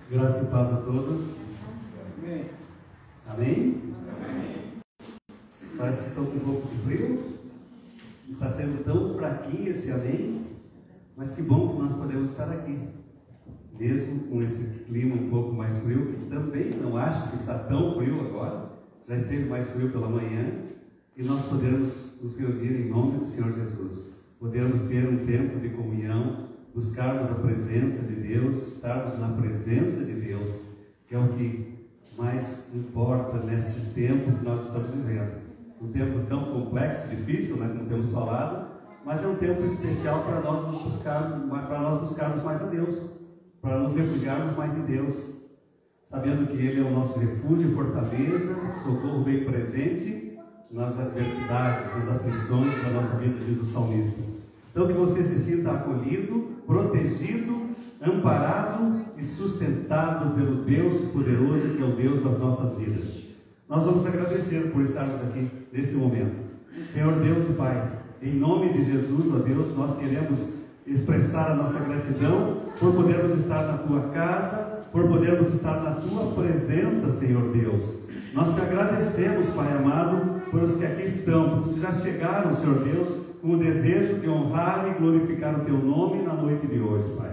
Graça e paz a todos. Amém? Amém? Parece que estão com um pouco de frio. Está sendo tão fraquinho esse amém. Mas que bom que nós podemos estar aqui. Mesmo com esse clima um pouco mais frio, que também não acho que está tão frio agora. Já esteve mais frio pela manhã. E nós podemos nos reunir em nome do Senhor Jesus. Podemos ter um tempo de comunhão, buscarmos a presença de Deus, estarmos na presença de Deus, que é o que mais importa neste tempo que nós estamos vivendo. Um tempo tão complexo, difícil, né, como temos falado, mas é um tempo especial para nós buscarmos mais a Deus, para nos refugiarmos mais em Deus, sabendo que Ele é o nosso refúgio e fortaleza, socorro bem presente nas adversidades, nas aflições da nossa vida, diz o salmista. Então que você se sinta acolhido, protegido, amparado e sustentado pelo Deus poderoso, que é o Deus das nossas vidas. Nós vamos agradecer por estarmos aqui nesse momento. Senhor Deus e Pai, em nome de Jesus, ó Deus, nós queremos expressar a nossa gratidão por podermos estar na Tua casa, por podermos estar na Tua presença, Senhor Deus. Nós te agradecemos, Pai amado, por os que aqui estão, por os que já chegaram, Senhor Deus, com o desejo de honrar e glorificar o Teu nome na noite de hoje, Pai.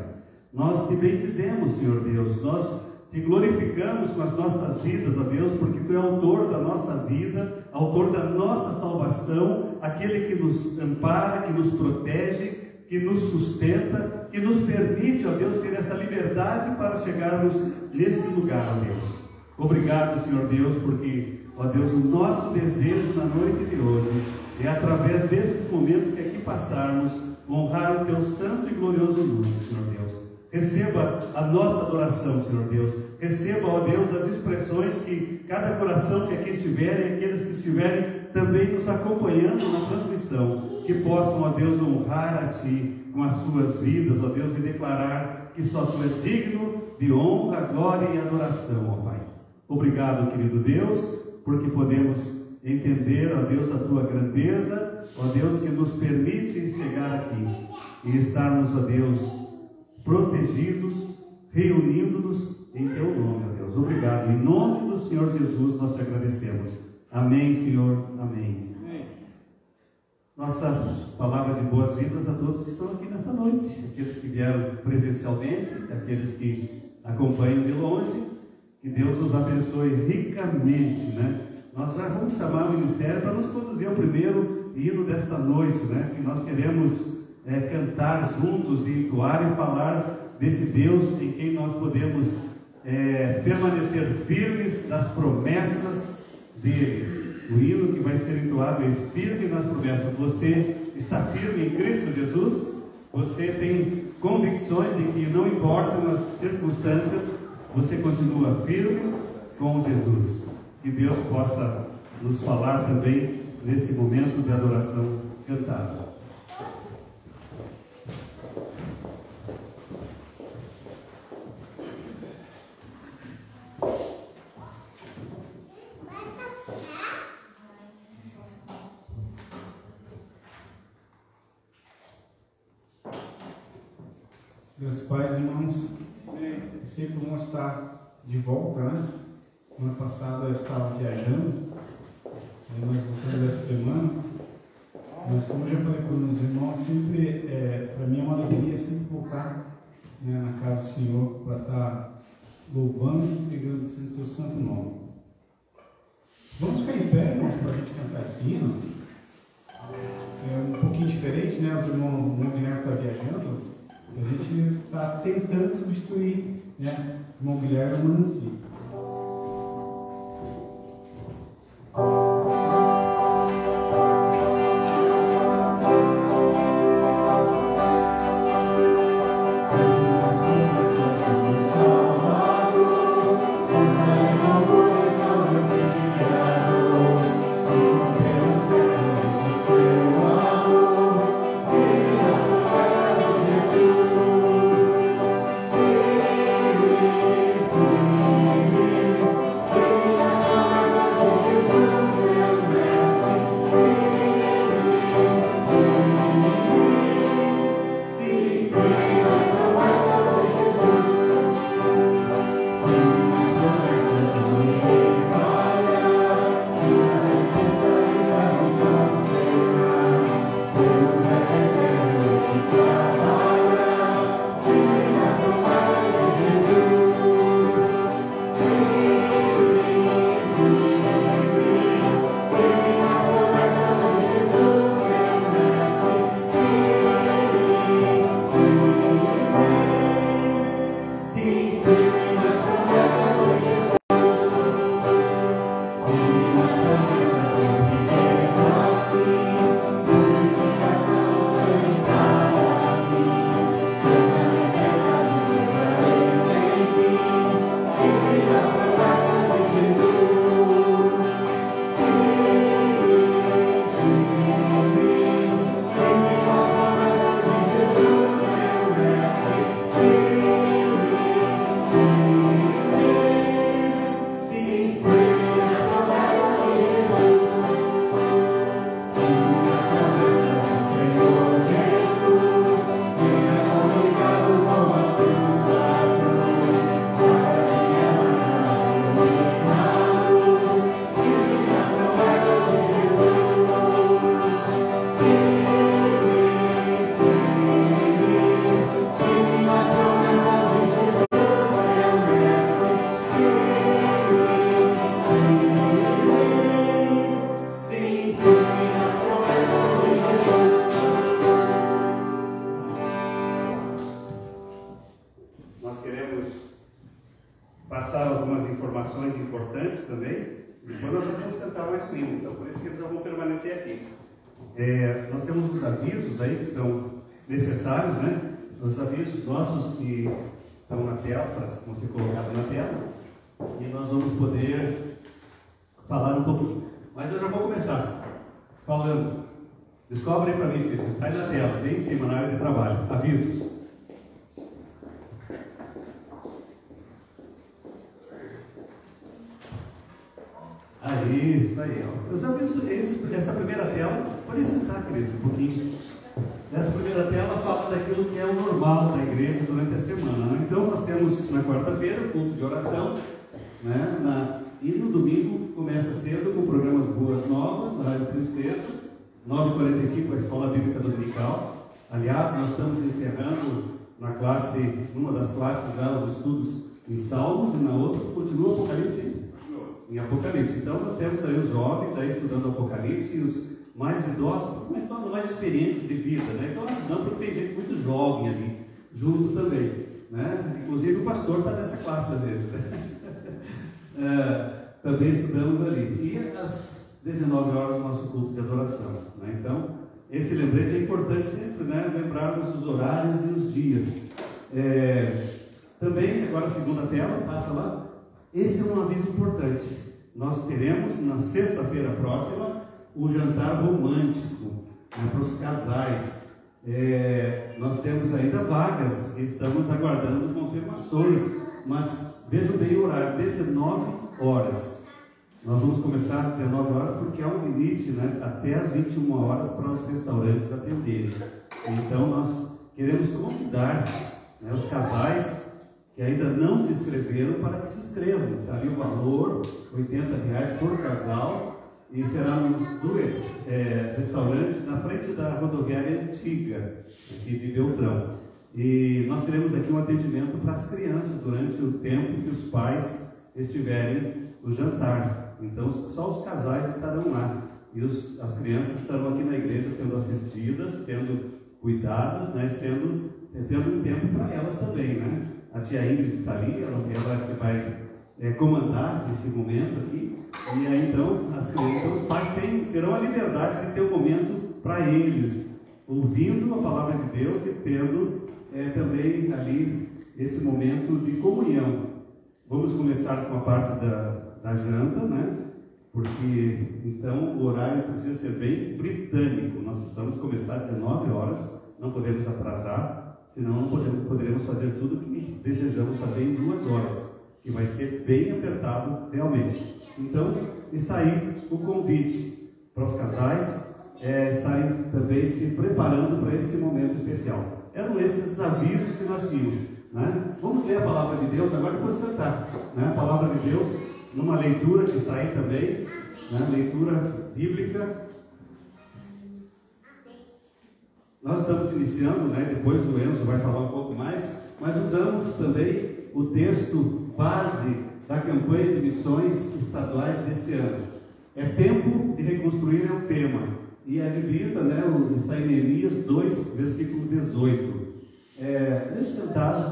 Nós te bendizemos, Senhor Deus, nós te glorificamos com as nossas vidas, ó Deus, porque Tu é autor da nossa vida, autor da nossa salvação, aquele que nos ampara, que nos protege, que nos sustenta, que nos permite, ó Deus, ter essa liberdade para chegarmos neste lugar, ó Deus. Obrigado, Senhor Deus, porque, ó Deus, o nosso desejo na noite de hoje é, através destes momentos que aqui passarmos, honrar o Teu santo e glorioso nome, Senhor Deus. Receba a nossa adoração, Senhor Deus. Receba, ó Deus, as expressões que cada coração que aqui estiver e aqueles que estiverem também nos acompanhando na transmissão, que possam, ó Deus, honrar a Ti com as suas vidas, ó Deus, e declarar que só Tu és digno de honra, glória e adoração, ó Pai. Obrigado, querido Deus, porque podemos entender, ó Deus, a Tua grandeza, ó Deus, que nos permite chegar aqui e estarmos, ó Deus, protegidos, reunindo-nos em Teu nome, ó Deus. Obrigado. Em nome do Senhor Jesus nós Te agradecemos. Amém, Senhor. Amém. Nossa palavra de boas-vindas a todos que estão aqui nesta noite, aqueles que vieram presencialmente, aqueles que acompanham de longe. Que Deus os abençoe ricamente, né? Nós já vamos chamar o ministério para nos conduzir ao primeiro hino desta noite, né? Que nós queremos cantar juntos e entoar e falar desse Deus em quem nós podemos permanecer firmes nas promessas dele. O hino que vai ser entoado é firme nas promessas. Você está firme em Cristo Jesus? Você tem convicções de que não importam as circunstâncias, você continua firme com Jesus. Que Deus possa nos falar também nesse momento de adoração cantada. Meus pais, irmãos, é sempre bom estar de volta, né? Semana passada eu estava viajando, aí nós voltamos essa semana, mas como eu já falei com os irmãos, sempre, para mim é uma alegria sempre voltar, né, na casa do Senhor para estar louvando e agradecendo o Seu santo nome. Vamos ficar em pé, irmãos, para a gente cantar esse hino. É um pouquinho diferente, né? Os irmãos, o irmão Guilherme está viajando. A gente está tentando substituir, né, o irmão Guilherme e o Nancy. passar algumas informações importantes também. Depois nós vamos cantar mais com ele, então por isso que eles vão permanecer aqui. Nós temos os avisos aí que são necessários, né? Os avisos nossos que estão na tela, vão ser colocados na tela, e nós vamos poder falar um pouquinho. Mas eu já vou começar falando. Descobre aí para mim, Cícero, está aí na tela, bem em cima, na área de trabalho. Avisos. Aí, ó. Os avisos, essa primeira tela, pode sentar, queridos, um pouquinho. Essa primeira tela fala daquilo que é o normal da igreja durante a semana, né? Então nós temos na quarta-feira o culto de oração, né? E no domingo começa cedo com programas Boas Novas, na Rádio Princesa, 9h45 a Escola Bíblica Dominical. Aliás, nós estamos encerrando numa das classes já os estudos em Salmos, e na outra continua o Apocalipse, em Apocalipse. Então nós temos aí os jovens aí estudando Apocalipse e os mais idosos, mas mais experientes de vida, né? Então nós estudamos porque tem gente muito jovem ali, junto também, né? Inclusive o pastor está nessa classe às vezes, né? Também estudamos ali. E às 19 horas o nosso culto de adoração, né? Então, esse lembrete é importante sempre, né? Lembrarmos os horários e os dias. Também, agora a segunda tela, passa lá. Esse é um aviso importante. Nós teremos na sexta-feira próxima o jantar romântico, né, para os casais. Nós temos ainda vagas, estamos aguardando confirmações, mas vejam bem o horário, 19 horas. Nós vamos começar às 19 horas porque há um limite, né, até às 21 horas para os restaurantes atenderem. Então nós queremos convidar, né, os casais que ainda não se inscreveram para que se inscrevam. Está ali o valor, R$80 por casal. E será um duet restaurante na frente da rodoviária antiga, aqui de Beltrão. E nós teremos aqui um atendimento para as crianças durante o tempo que os pais estiverem no jantar. Então só os casais estarão lá. E as crianças estarão aqui na igreja sendo assistidas, sendo cuidadas, né, tendo um tempo para elas também, né? A tia Ingrid está ali, ela que vai comandar esse momento aqui. E aí então os pais terão a liberdade de ter um momento para eles, ouvindo a palavra de Deus e tendo também ali esse momento de comunhão. Vamos começar com a parte da janta, né? Porque então o horário precisa ser bem britânico. Nós precisamos começar às 19 horas, não podemos atrasar, senão não poderemos fazer tudo o que desejamos fazer em 2 horas, que vai ser bem apertado realmente. Então, está aí o convite para os casais estarem também se preparando para esse momento especial. Eram esses avisos que nós tínhamos, né? Vamos ler a palavra de Deus agora, depois cantar, né? A palavra de Deus, numa leitura que está aí também, né? Leitura bíblica. Nós estamos iniciando, né? Depois o Enzo vai falar um pouco mais, mas usamos também o texto base da campanha de missões estaduais deste ano. É tempo de reconstruir, é o tema. E a divisa, né, está em Neemias 2, versículo 18. Deixa sentados.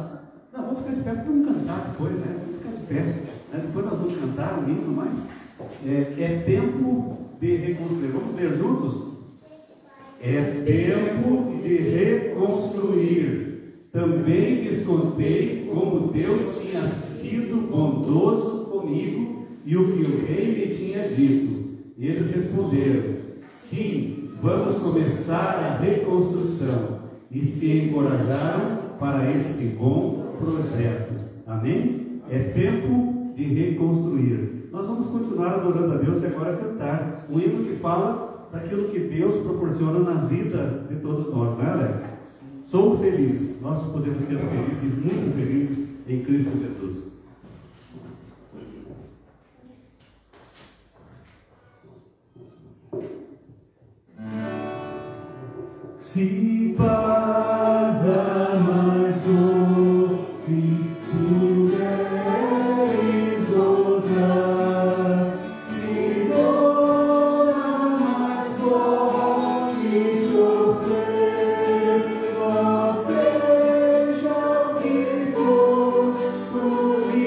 Não, vamos ficar de pé para não cantar depois, né? Vamos ficar de pé. Depois nós vamos cantar um hino mais. É tempo de reconstruir. Vamos ler juntos? É tempo de reconstruir. Também lhes contei como Deus tinha sido bondoso comigo e o que o rei me tinha dito. E eles responderam: sim, vamos começar a reconstrução. E se encorajaram para este bom projeto. Amém? É tempo de reconstruir. Nós vamos continuar adorando a Deus e agora cantar um hino que fala daquilo que Deus proporciona na vida de todos nós, não é, Alex? Sou feliz, nós podemos ser felizes e muito felizes em Cristo Jesus. Se paz a mais doce tu queres gozar, se dor a mais forte sofrer, mas seja o que for, por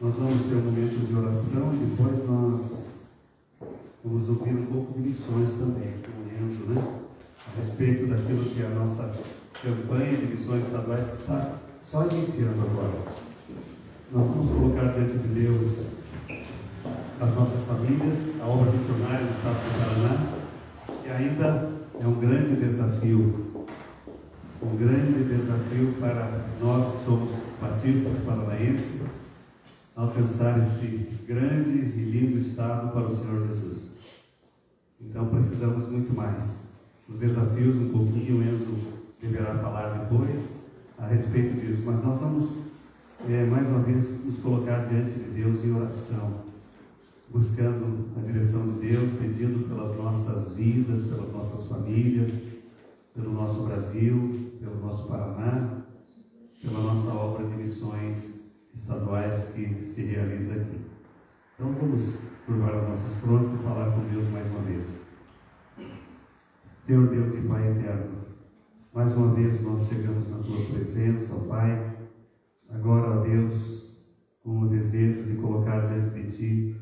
Nós vamos ter um momento de oração e depois nós vamos ouvir um pouco de missões também, com o Enzo, né? A respeito daquilo que é a nossa campanha de missões estaduais que está só iniciando agora. Nós vamos colocar diante de Deus as nossas famílias, a obra missionária do Estado do Paraná, que ainda é um grande desafio para nós que somos batistas paranaenses, alcançar esse grande e lindo estado para o Senhor Jesus. Então precisamos muito mais. Os desafios um pouquinho, o Enzo deverá falar depois a respeito disso, mas nós vamos mais uma vez nos colocar diante de Deus em oração, buscando a direção de Deus, pedindo pelas nossas vidas, pelas nossas famílias, pelo nosso Brasil, pelo nosso Paraná, pela nossa obra de missões estaduais que se realiza aqui. Então vamos curvar as nossas frontes e falar com Deus mais uma vez. Senhor Deus e Pai eterno, mais uma vez nós chegamos na Tua presença, ó Pai, agora, ó Deus, com o desejo de colocar diante de Ti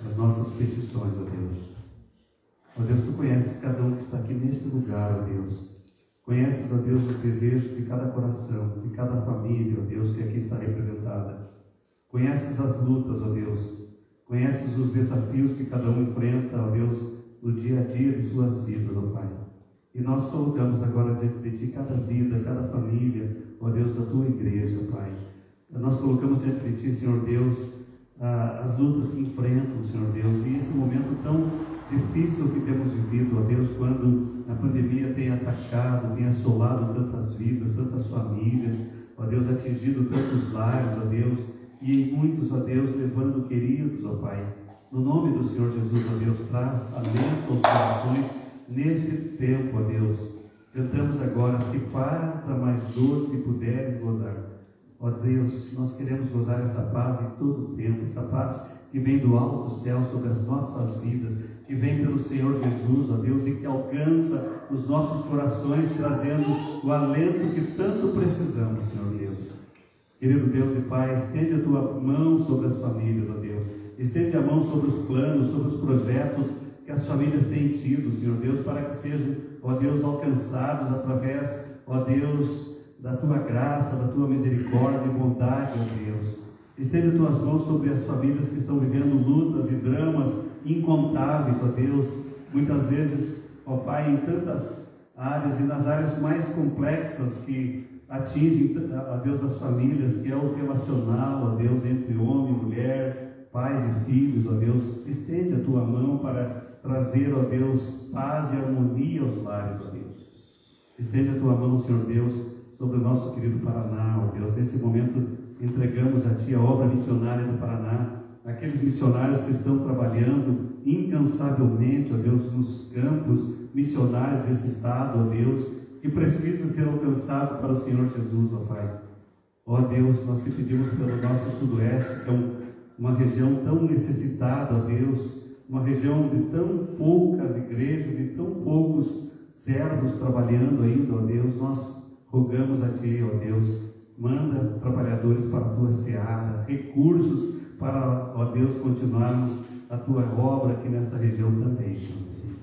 as nossas petições, ó Deus. Ó Deus, Tu conheces cada um que está aqui neste lugar, ó Deus. Conheces, ó Deus, os desejos de cada coração, de cada família, ó Deus, que aqui está representada. Conheces as lutas, ó Deus. Conheces os desafios que cada um enfrenta, ó Deus, no dia a dia de suas vidas, ó Pai. E nós colocamos agora diante de Ti cada vida, cada família, ó Deus, da Tua igreja, Pai. Nós colocamos diante de Ti, Senhor Deus, as lutas que enfrentam, Senhor Deus, e esse momento tão difícil que temos vivido, ó Deus, quando a pandemia tem atacado, tem assolado tantas vidas, tantas famílias, ó Deus, atingido tantos lares, ó Deus, e muitos, ó Deus, levando queridos, ó Pai. No nome do Senhor Jesus, ó Deus, traz alento aos corações neste tempo, ó Deus. Cantamos agora, se paz a mais doce puderes gozar. Ó Deus, nós queremos gozar essa paz em todo o tempo, essa paz que vem do alto céu sobre as nossas vidas, que vem pelo Senhor Jesus, ó Deus, e que alcança os nossos corações, trazendo o alento que tanto precisamos, Senhor Deus. Querido Deus e Pai, estende a Tua mão sobre as famílias, ó Deus. Estende a mão sobre os planos, sobre os projetos que as famílias têm tido, Senhor Deus, para que sejam, ó Deus, alcançados através, ó Deus, da Tua graça, da Tua misericórdia e bondade, ó Deus. Estende as Tuas mãos sobre as famílias que estão vivendo lutas e dramas incontáveis, ó Deus, muitas vezes, ó Pai, em tantas áreas e nas áreas mais complexas que atingem, ó Deus, as famílias, que é o relacional, ó Deus, entre homem e mulher, pais e filhos, ó Deus. Estende a Tua mão para trazer, ó Deus, paz e harmonia aos lares, ó Deus. Estende a Tua mão, Senhor Deus, sobre o nosso querido Paraná, ó Deus. Nesse momento entregamos a Ti a obra missionária do Paraná, aqueles missionários que estão trabalhando incansavelmente, ó Deus, nos campos missionários desse estado, ó Deus, que precisa ser alcançado para o Senhor Jesus, ó Pai. Ó Deus, nós te pedimos pelo nosso sudoeste, que é uma região tão necessitada, ó Deus, uma região de tão poucas igrejas e tão poucos servos trabalhando ainda, ó Deus. Nós rogamos a Ti, ó Deus, manda trabalhadores para a Tua seara, recursos para, ó Deus, continuarmos a Tua obra aqui nesta região também, Senhor Deus.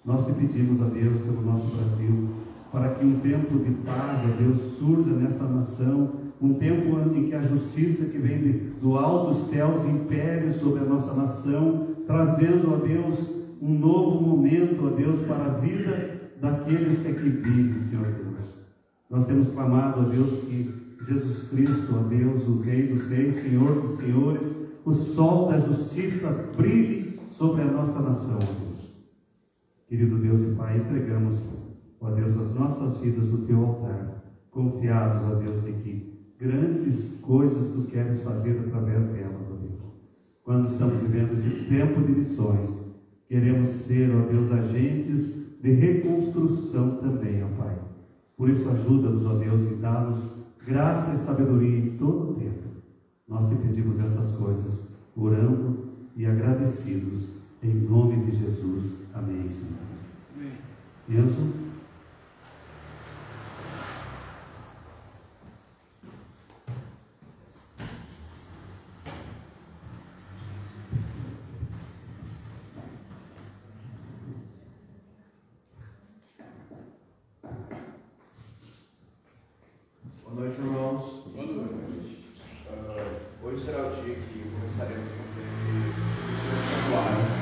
Nós te pedimos, ó Deus, pelo nosso Brasil, para que um tempo de paz, ó Deus, surja nesta nação, um tempo em que a justiça que vem do alto dos céus impere sobre a nossa nação, trazendo, ó Deus, um novo momento, ó Deus, para a vida daqueles que aqui vivem, Senhor Deus. Nós temos clamado, ó Deus, que Jesus Cristo, ó Deus, o Rei dos Reis, Senhor dos Senhores, o sol da justiça brilhe sobre a nossa nação, ó Deus. Querido Deus e Pai, entregamos, ó Deus, as nossas vidas no Teu altar, confiados, ó Deus, de que grandes coisas Tu queres fazer através delas, ó Deus. Quando estamos vivendo esse tempo de missões, queremos ser, ó Deus, agentes de reconstrução também, ó Pai. Por isso, ajuda-nos, ó Deus, e dá-nos graça e sabedoria em todo o tempo. Nós te pedimos essas coisas, orando e agradecidos, em nome de Jesus. Amém, Senhor. Amém. Enzo? Boa noite, irmãos. Boa noite. Hoje será o dia que começaremos a cumprir missões atuais,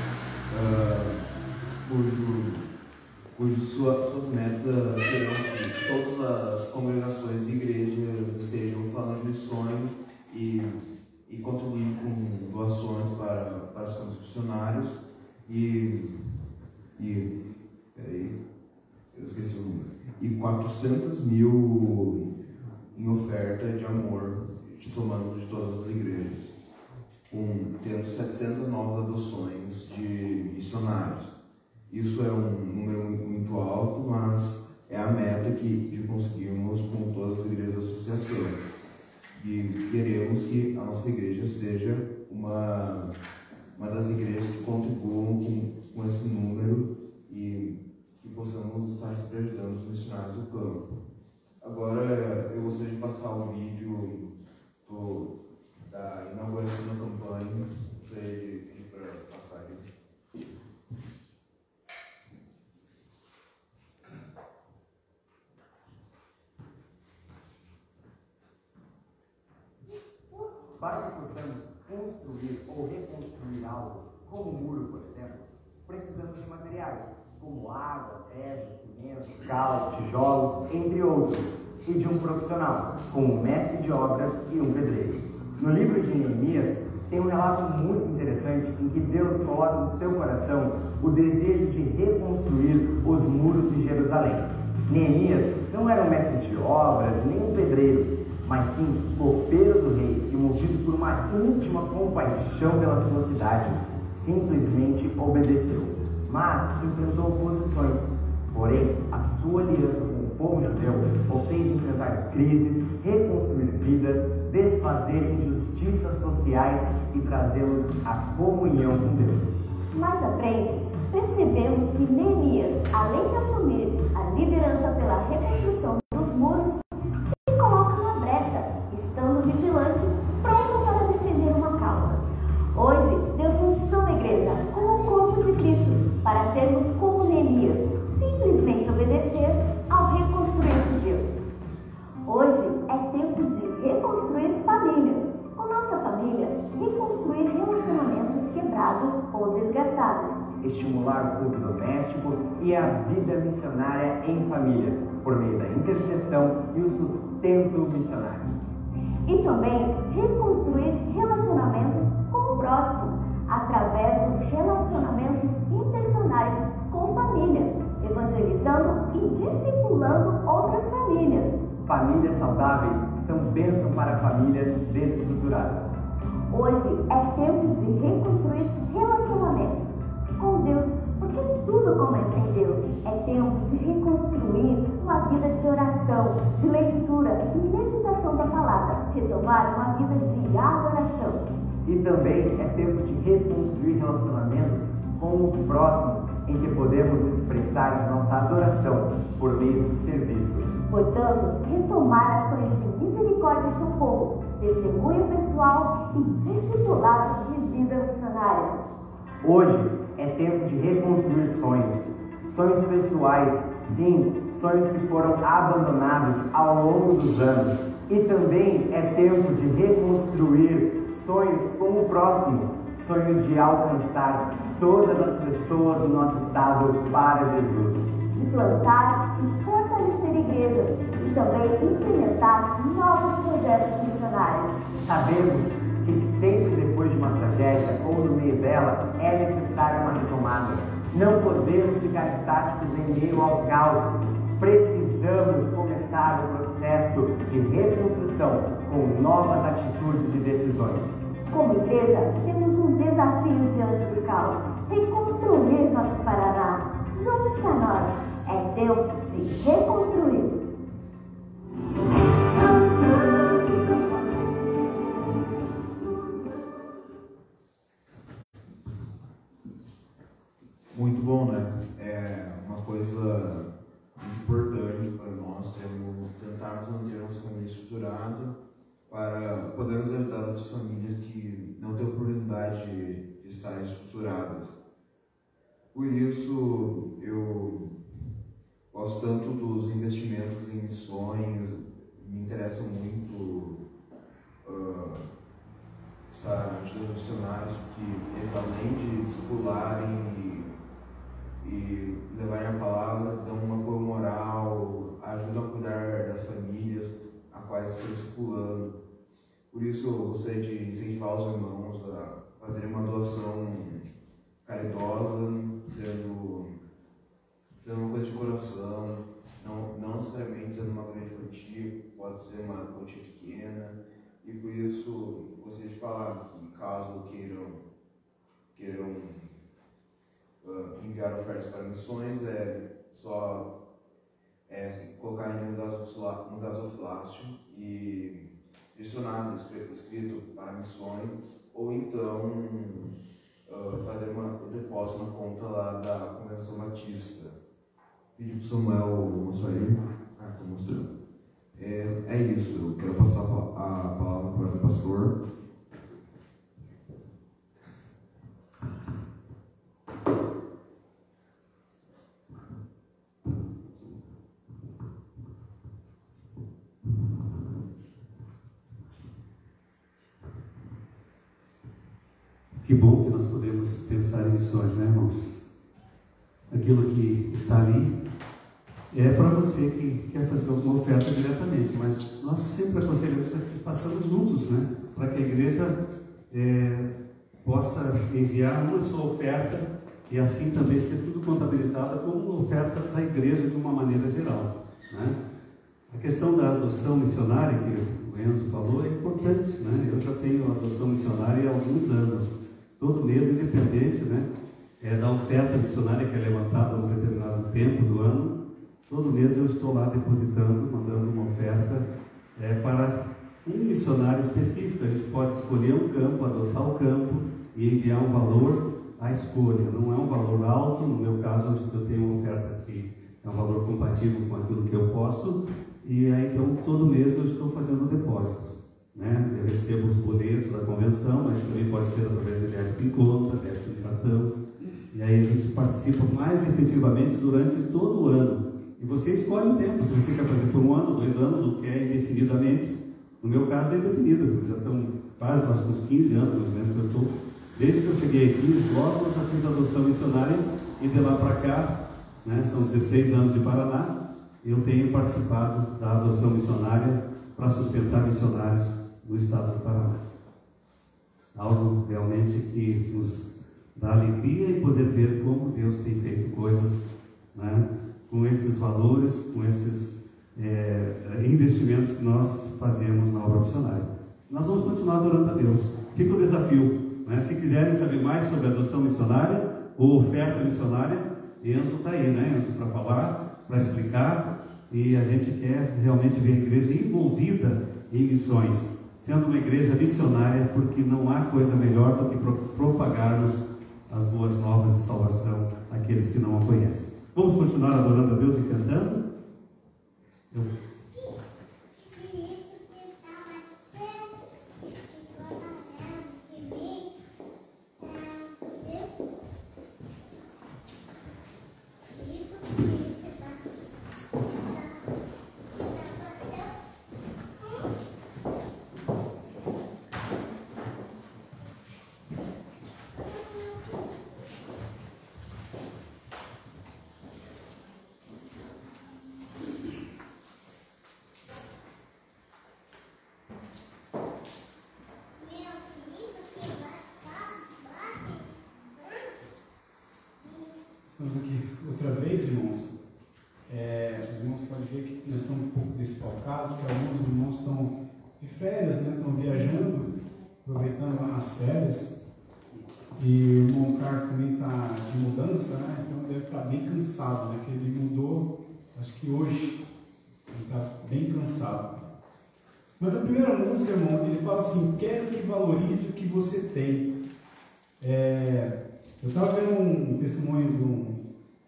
suas metas serão que todas as congregações e igrejas estejam falando de missões e contribuindo com doações para os campos missionários eu esqueci o número, e 400 mil em oferta de amor, somando de todas as igrejas, tendo 700 novas adoções de missionários. Isso é um número muito alto, mas é a meta de conseguirmos com todas as igrejas da associação. E queremos que a nossa igreja seja uma das igrejas que contribuam com esse número e que possamos estar sempre ajudando os missionários do campo. Agora eu gostaria de passar o vídeo da inauguração da campanha. Gostaria de pedir para passar aqui. Para que possamos construir ou reconstruir algo, como um muro, por exemplo, precisamos de materiais, como água, pedra, cimento, cal, tijolos, entre outros, e de um profissional, como um mestre de obras e um pedreiro. No livro de Neemias, tem um relato muito interessante em que Deus coloca no seu coração o desejo de reconstruir os muros de Jerusalém. Neemias não era um mestre de obras, nem um pedreiro, mas sim copeiro do rei e movido por uma íntima compaixão pela sua cidade, simplesmente obedeceu. Mas enfrentou oposições, porém a sua aliança com o povo judeu o fez enfrentar crises, reconstruir vidas, desfazer injustiças sociais e trazê-los à comunhão com Deus. Mais à frente, percebemos que Neemias, além de assumir a liderança pela reconstrução dos muros, se coloca na brecha, estando vigilante, pronto para defender uma causa. Hoje, Deus nos chama, igreja, como o corpo de Cristo, para sermos como Neemias, simplesmente obedecer ao reconstruir de Deus. Hoje é tempo de reconstruir famílias. Com nossa família, reconstruir relacionamentos quebrados ou desgastados. Estimular o culto doméstico e a vida missionária em família, por meio da intercessão e o sustento missionário. E também reconstruir relacionamentos com o próximo, através dos relacionamentos intencionais com família, evangelizando e discipulando outras famílias. Famílias saudáveis são bênção para famílias desestruturadas. Hoje é tempo de reconstruir relacionamentos com Deus, porque tudo começa em Deus. É tempo de reconstruir uma vida de oração, de leitura e meditação da palavra, retomar uma vida de adoração. E também é tempo de reconstruir relacionamentos com o próximo, em que podemos expressar nossa adoração por meio do serviço. Portanto, retomar ações de misericórdia e socorro, testemunho pessoal e discipulado de vida missionária. Hoje é tempo de reconstruir sonhos, Sonhos pessoais, sim, sonhos que foram abandonados ao longo dos anos. E também é tempo de reconstruir sonhos com o próximo, sonhos de alcançar todas as pessoas do nosso estado para Jesus. De plantar e fortalecer igrejas e também implementar novos projetos missionários. Sabemos que sempre depois de uma tragédia ou no meio dela é necessária uma retomada. Não podemos ficar estáticos em meio ao caos. Precisamos começar o processo de reconstrução com novas atitudes e decisões. Como igreja, temos um desafio diante do caos: reconstruir nosso Paraná. Junte-se a nós. É tempo de reconstruir. Muito bom, né? É uma coisa muito importante para nós tentarmos manter nossa família estruturada para podermos ajudar as famílias que não têm oportunidade de estarem estruturadas. Por isso, eu gosto tanto dos investimentos em missões, me interessa muito estar ajudando os missionários, porque eles, além de discipularem e levarem a palavra, dão uma boa moral, ajudam a cuidar das famílias a quais estão discipulando. Por isso, eu gostaria de incentivar os irmãos a fazerem uma doação caridosa, sendo uma coisa de coração, não necessariamente sendo uma grande quantia, pode ser uma quantia pequena. E por isso, eu gostaria de falar que, caso queiram enviar ofertas para missões, é só colocar em um gasofilácio e direcionar escrito para missões, ou então fazer um depósito na conta lá da Convenção Batista. Pedir para o Samuel mostrar aí. Estou mostrando. É isso, eu quero passar a palavra para o pastor. Que bom que nós podemos pensar em missões, né, irmãos? Aquilo que está ali é para você que quer fazer alguma oferta diretamente, mas nós sempre aconselhamos que façamos juntos, né? Para que a igreja possa enviar uma só oferta e assim também ser tudo contabilizado como uma oferta da igreja de uma maneira geral, né? A questão da adoção missionária que o Enzo falou é importante, né? Eu já tenho adoção missionária há alguns anos. Todo mês, independente, né, da oferta missionária que é levantada num determinado tempo do ano, todo mês eu estou lá depositando, mandando uma oferta para um missionário específico. A gente pode escolher um campo, adotar o campo e enviar um valor à escolha. Não é um valor alto, no meu caso eu tenho uma oferta que é um valor compatível com aquilo que eu posso, e aí então todo mês eu estou fazendo depósitos. Eu recebo os boletos da convenção, mas também pode ser através de débito em conta, débito em cartão, e aí a gente participa mais efetivamente durante todo o ano. E você escolhe o tempo, se você quer fazer por 1 ano, 2 anos, ou quer indefinidamente. No meu caso é indefinido, porque já são quase uns 15 anos, mais ou menos, que eu estou. Desde que eu cheguei aqui, logo eu já fiz adoção missionária, e de lá para cá, são 16 anos de Paraná, eu tenho participado da adoção missionária para sustentar missionários no estado do Paraná. Algo realmente que nos dá alegria e poder ver como Deus tem feito coisas, com esses valores, com esses investimentos que nós fazemos na obra missionária. Nós vamos continuar adorando a Deus. Fica o desafio, se quiserem saber mais sobre adoção missionária ou oferta missionária, Enzo está aí, Enzo, para falar, para explicar, e a gente quer realmente ver a igreja envolvida em missões, sendo uma igreja missionária, porque não há coisa melhor do que propagarmos as boas novas de salvação àqueles que não a conhecem. Vamos continuar adorando a Deus e cantando? Sim. Estamos aqui outra vez, irmãos. Os irmãos podem ver que nós estamos um pouco desfalcados, que alguns irmãos estão de férias, né? Estão viajando, aproveitando as férias. E o irmão Carlos também está de mudança, né? Então deve estar bem cansado, né? Que ele mudou, acho que hoje. Ele está bem cansado. Mas a primeira música, irmão, ele fala assim: quero que valorize o que você tem. Eu estava vendo um testemunho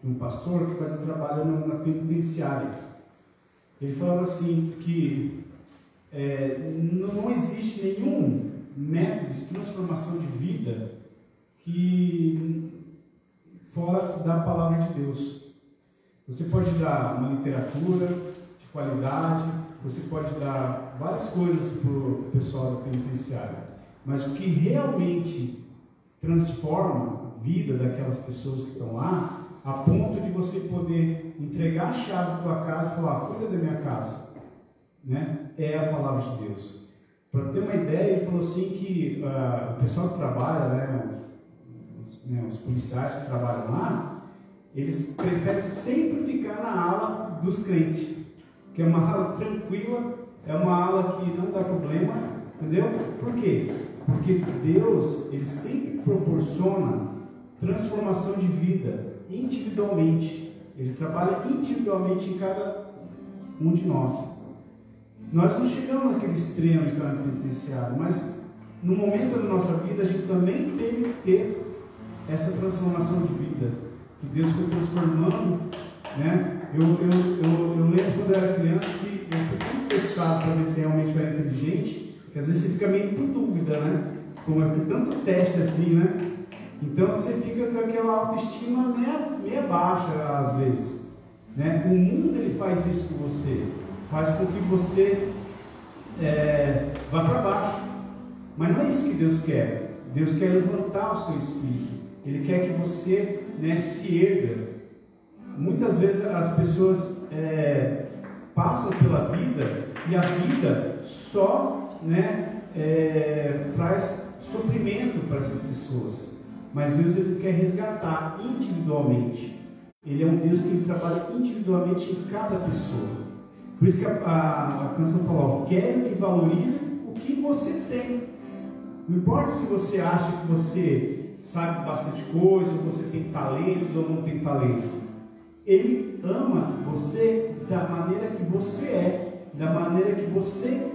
de um pastor que faz trabalho na penitenciária. Ele falava assim que não existe nenhum método de transformação de vida que fora da palavra de Deus. Você pode dar uma literatura de qualidade, você pode dar várias coisas para o pessoal da penitenciária, mas o que realmente transforma a vida daquelas pessoas que estão lá, a ponto de você poder entregar a chave da tua casa e falar: cuida da minha casa, né? É a palavra de Deus. Para ter uma ideia, ele falou assim que o pessoal que trabalha, os policiais que trabalham lá, eles preferem sempre ficar na ala dos crentes, que é uma ala tranquila, é uma ala que não dá problema, entendeu? Por quê? Porque Deus, Ele sempre proporciona transformação de vida individualmente. Ele trabalha individualmente em cada um de nós. Nós não chegamos naquele extremo de estar no penitenciário, mas no momento da nossa vida a gente também teve que ter essa transformação de vida, que Deus foi transformando, né? Eu lembro quando eu era criança que eu fui muito testado para ver se realmente eu era inteligente, porque às vezes você fica meio com dúvida, né? Como é que tanto teste assim, né? Então você fica com aquela autoestima meia baixa às vezes, né? O mundo ele faz isso com você, faz com que você vá para baixo, mas não é isso que Deus quer. Deus quer levantar o seu espírito, Ele quer que você, né, se erga. Muitas vezes as pessoas passam pela vida e a vida só, né, traz sofrimento para essas pessoas. Mas Deus ele quer resgatar individualmente. Ele é um Deus que ele trabalha individualmente em cada pessoa. Por isso que a canção fala: quero que valorize o que você tem. Não importa se você acha que você sabe bastante coisa, ou você tem talentos ou não tem talentos. Ele ama você da maneira que você é, da maneira que você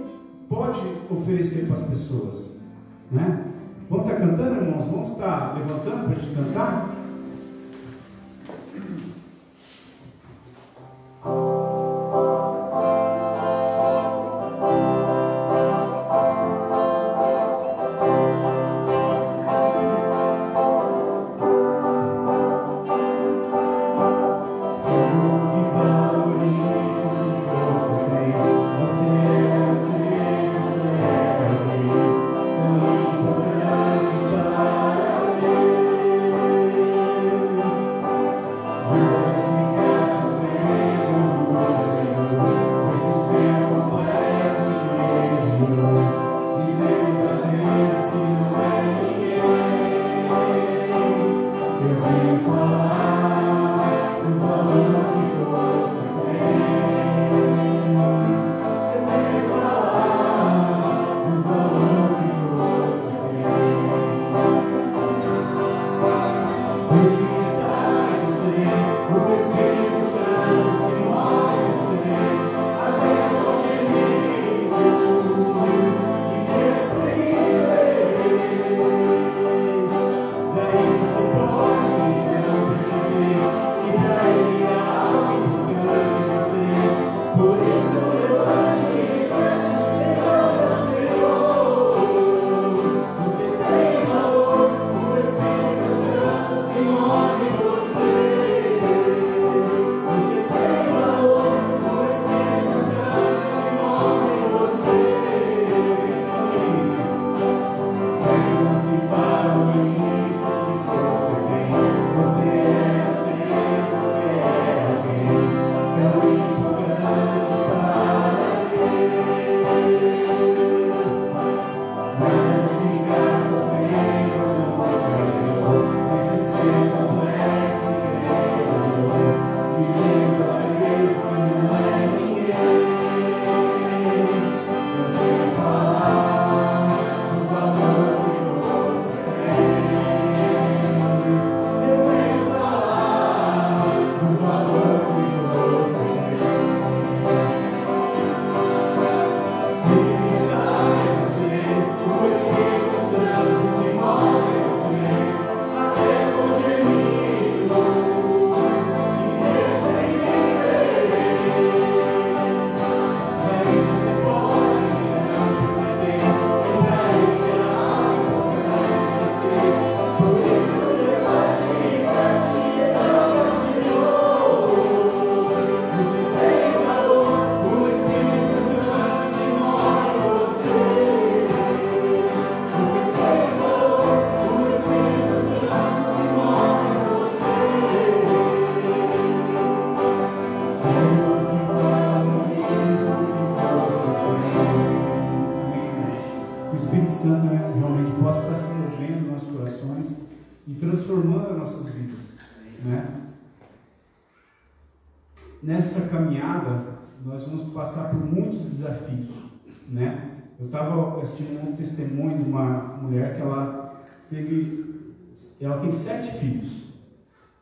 pode oferecer para as pessoas, né? Vamos estar cantando, irmãos? Vamos estar levantando para a gente cantar? Daí você pode, não precisa nessa caminhada nós vamos passar por muitos desafios, né? Eu estava assistindo um testemunho de uma mulher que ela tem 7 filhos,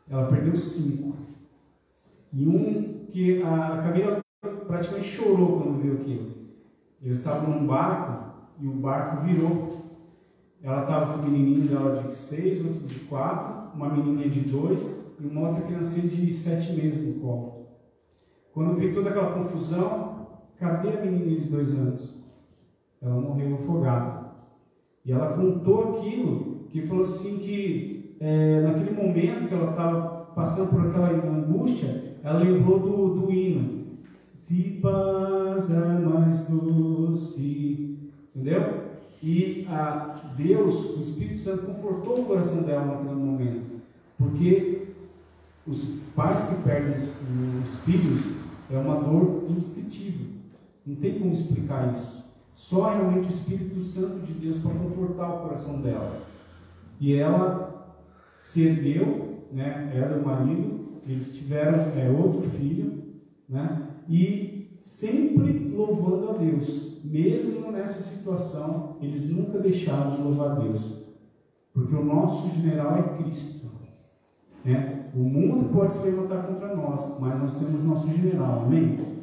ela perdeu 5, e um que a Camila praticamente chorou quando viu aquilo. Eles estavam num barco e o barco virou. Ela estava com o menininho dela de 6, outro de 4, uma menininha de 2 e uma outra criancinha de 7 meses no colo. Quando veio toda aquela confusão, cadê a menininha de 2 anos? Ela morreu afogada. E ela contou aquilo, que falou assim que naquele momento que ela estava passando por aquela angústia, ela lembrou do hino. Se paz é mais doce, entendeu? E Deus, o Espírito Santo, confortou o coração dela naquele momento, porque os pais que perdem os filhos é uma dor indescritível, não tem como explicar isso, só realmente o Espírito Santo de Deus para confortar o coração dela. E ela se ergueu, né? Ela e o marido, eles tiveram outro filho, né? E sempre louvando a Deus, mesmo nessa situação, eles nunca deixaram de louvar a Deus, porque o nosso general é Cristo, né? O mundo pode se levantar contra nós, mas nós temos nosso general, amém? Vamos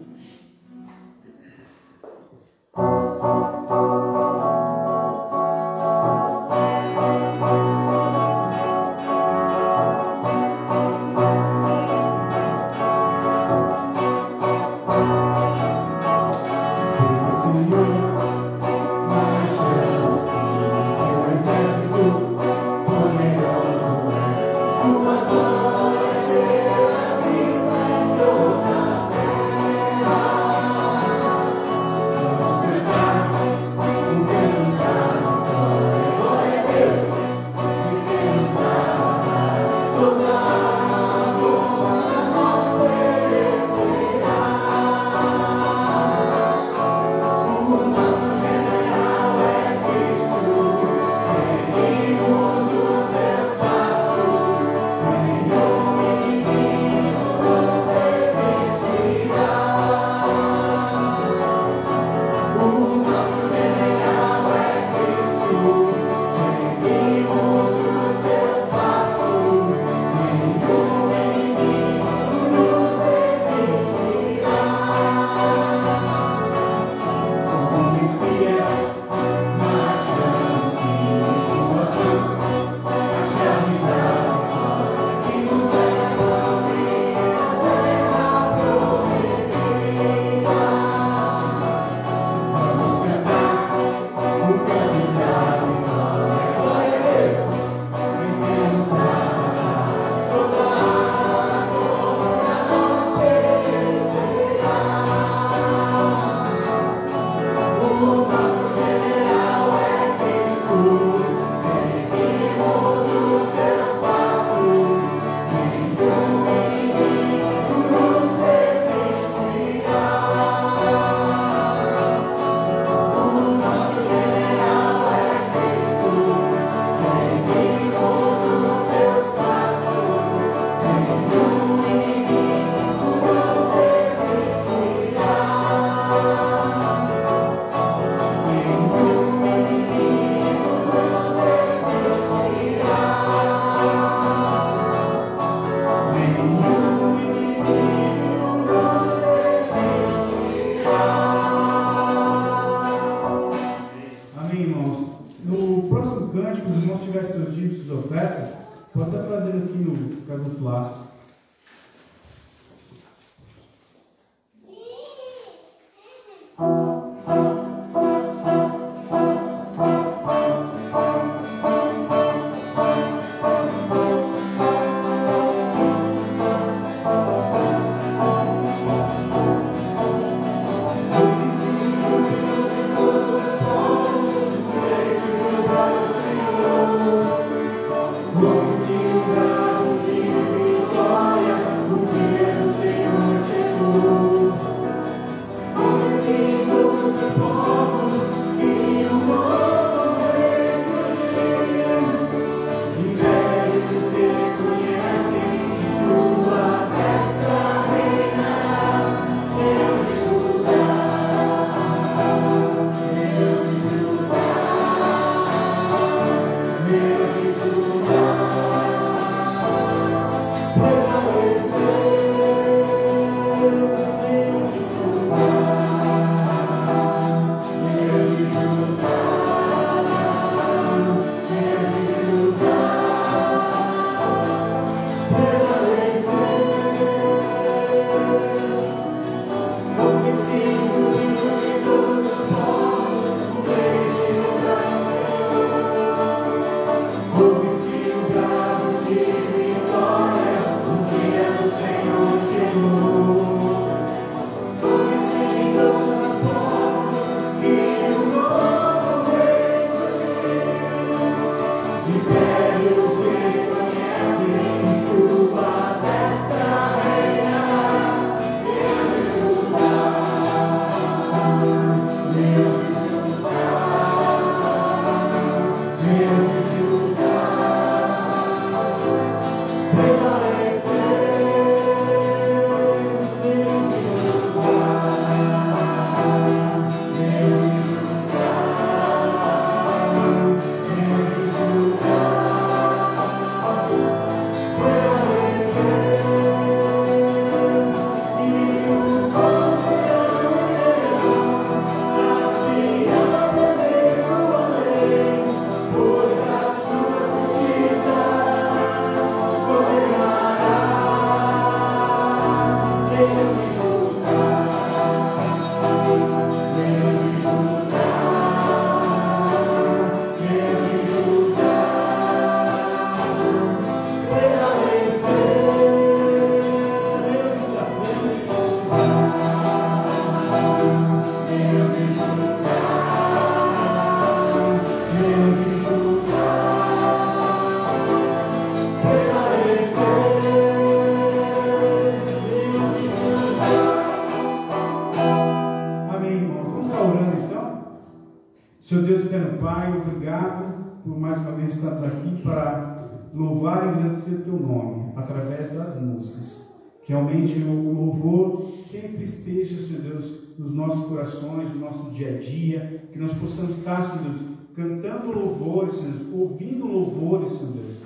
Senhor Deus eterno Pai, obrigado por mais uma vez estar aqui para louvar e engrandecer o Teu nome, através das músicas. Que realmente o louvor sempre esteja, Senhor Deus, nos nossos corações, no nosso dia a dia, que nós possamos estar, Senhor Deus, cantando louvores, Senhor Deus, ouvindo louvores, Senhor Deus,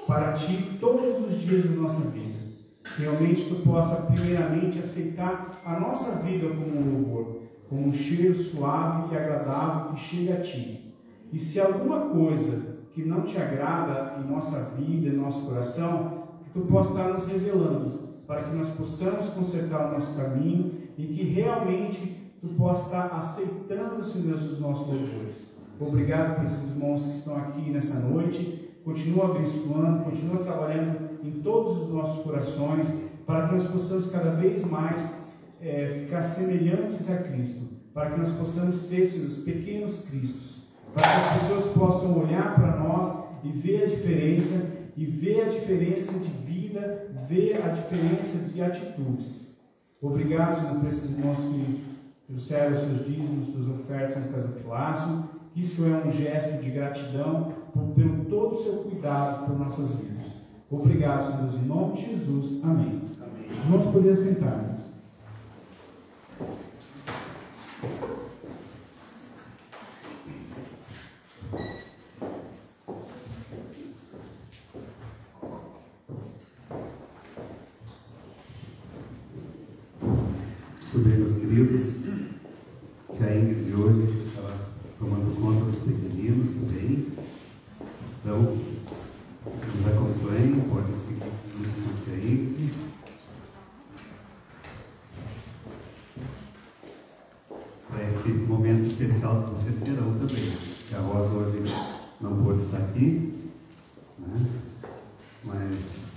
para Ti todos os dias da nossa vida. Que realmente Tu possa, primeiramente, aceitar a nossa vida como um louvor, como um cheiro suave e agradável que chega a Ti. E se alguma coisa que não Te agrada em nossa vida, em nosso coração, que Tu possa estar nos revelando, para que nós possamos consertar o nosso caminho e que realmente Tu possa estar aceitando, Senhor Deus, os nossos louvores. Obrigado por esses irmãos que estão aqui nessa noite. Continua abençoando, continua trabalhando em todos os nossos corações, para que nós possamos cada vez mais ficar semelhantes a Cristo, para que nós possamos ser, Senhor, os pequenos Cristos, para que as pessoas possam olhar para nós e ver a diferença de vida, ver a diferença de atitudes. Obrigado, Senhor, por esses irmãos que trouxeram os seus dízimos, suas ofertas no gasofilácio. Isso é um gesto de gratidão pelo todo o seu cuidado por nossas vidas. Obrigado, Senhor Deus, em nome de Jesus. Amém. Os irmãos poderiam sentar. Muito bem, meus queridos. Tia Ingrid de hoje estará tomando conta dos pequeninos também. Então, nos acompanhem, pode seguir junto com a Tia Ingrid. Para esse momento especial que vocês terão também. Tia Rosa hoje não pôde estar aqui, né? Mas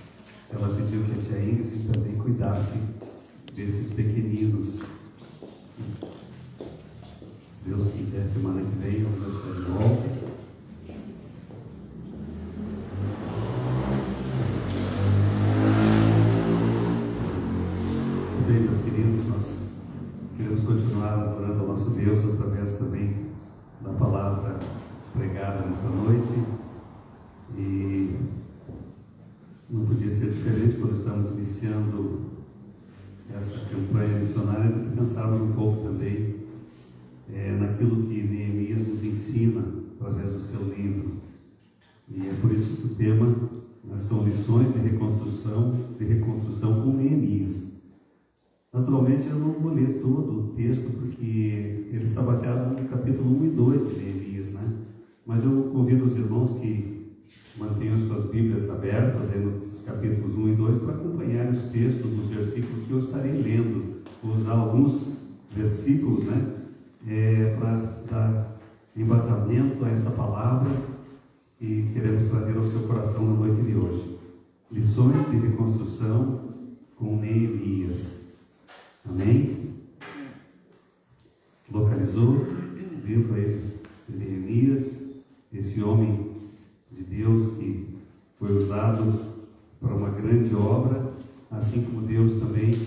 ela pediu que a Tia Ingrid também cuidasse desses pequeninos. Se Deus quiser, semana que vem vamos estar de volta. Muito bem, meus queridos, nós queremos continuar adorando ao nosso Deus através também da palavra pregada nesta noite. E não podia ser diferente quando estamos iniciando essa campanha missionária, do que pensarmos um pouco também naquilo que Neemias nos ensina através do seu livro. E é por isso que o tema, né, são lições de reconstrução com Neemias. Naturalmente eu não vou ler todo o texto, porque ele está baseado no capítulo 1 e 2 de Neemias, né? Mas eu convido os irmãos que mantenham suas Bíblias abertas aí nos capítulos 1 e 2 para acompanhar os textos, os versículos que eu estarei lendo. Vou usar alguns versículos, para dar embasamento a essa palavra que queremos trazer ao seu coração na noite de hoje. Lições de reconstrução com Neemias. Amém? Localizou o livro aí de Neemias, esse homem de Deus que foi usado para uma grande obra, assim como Deus também,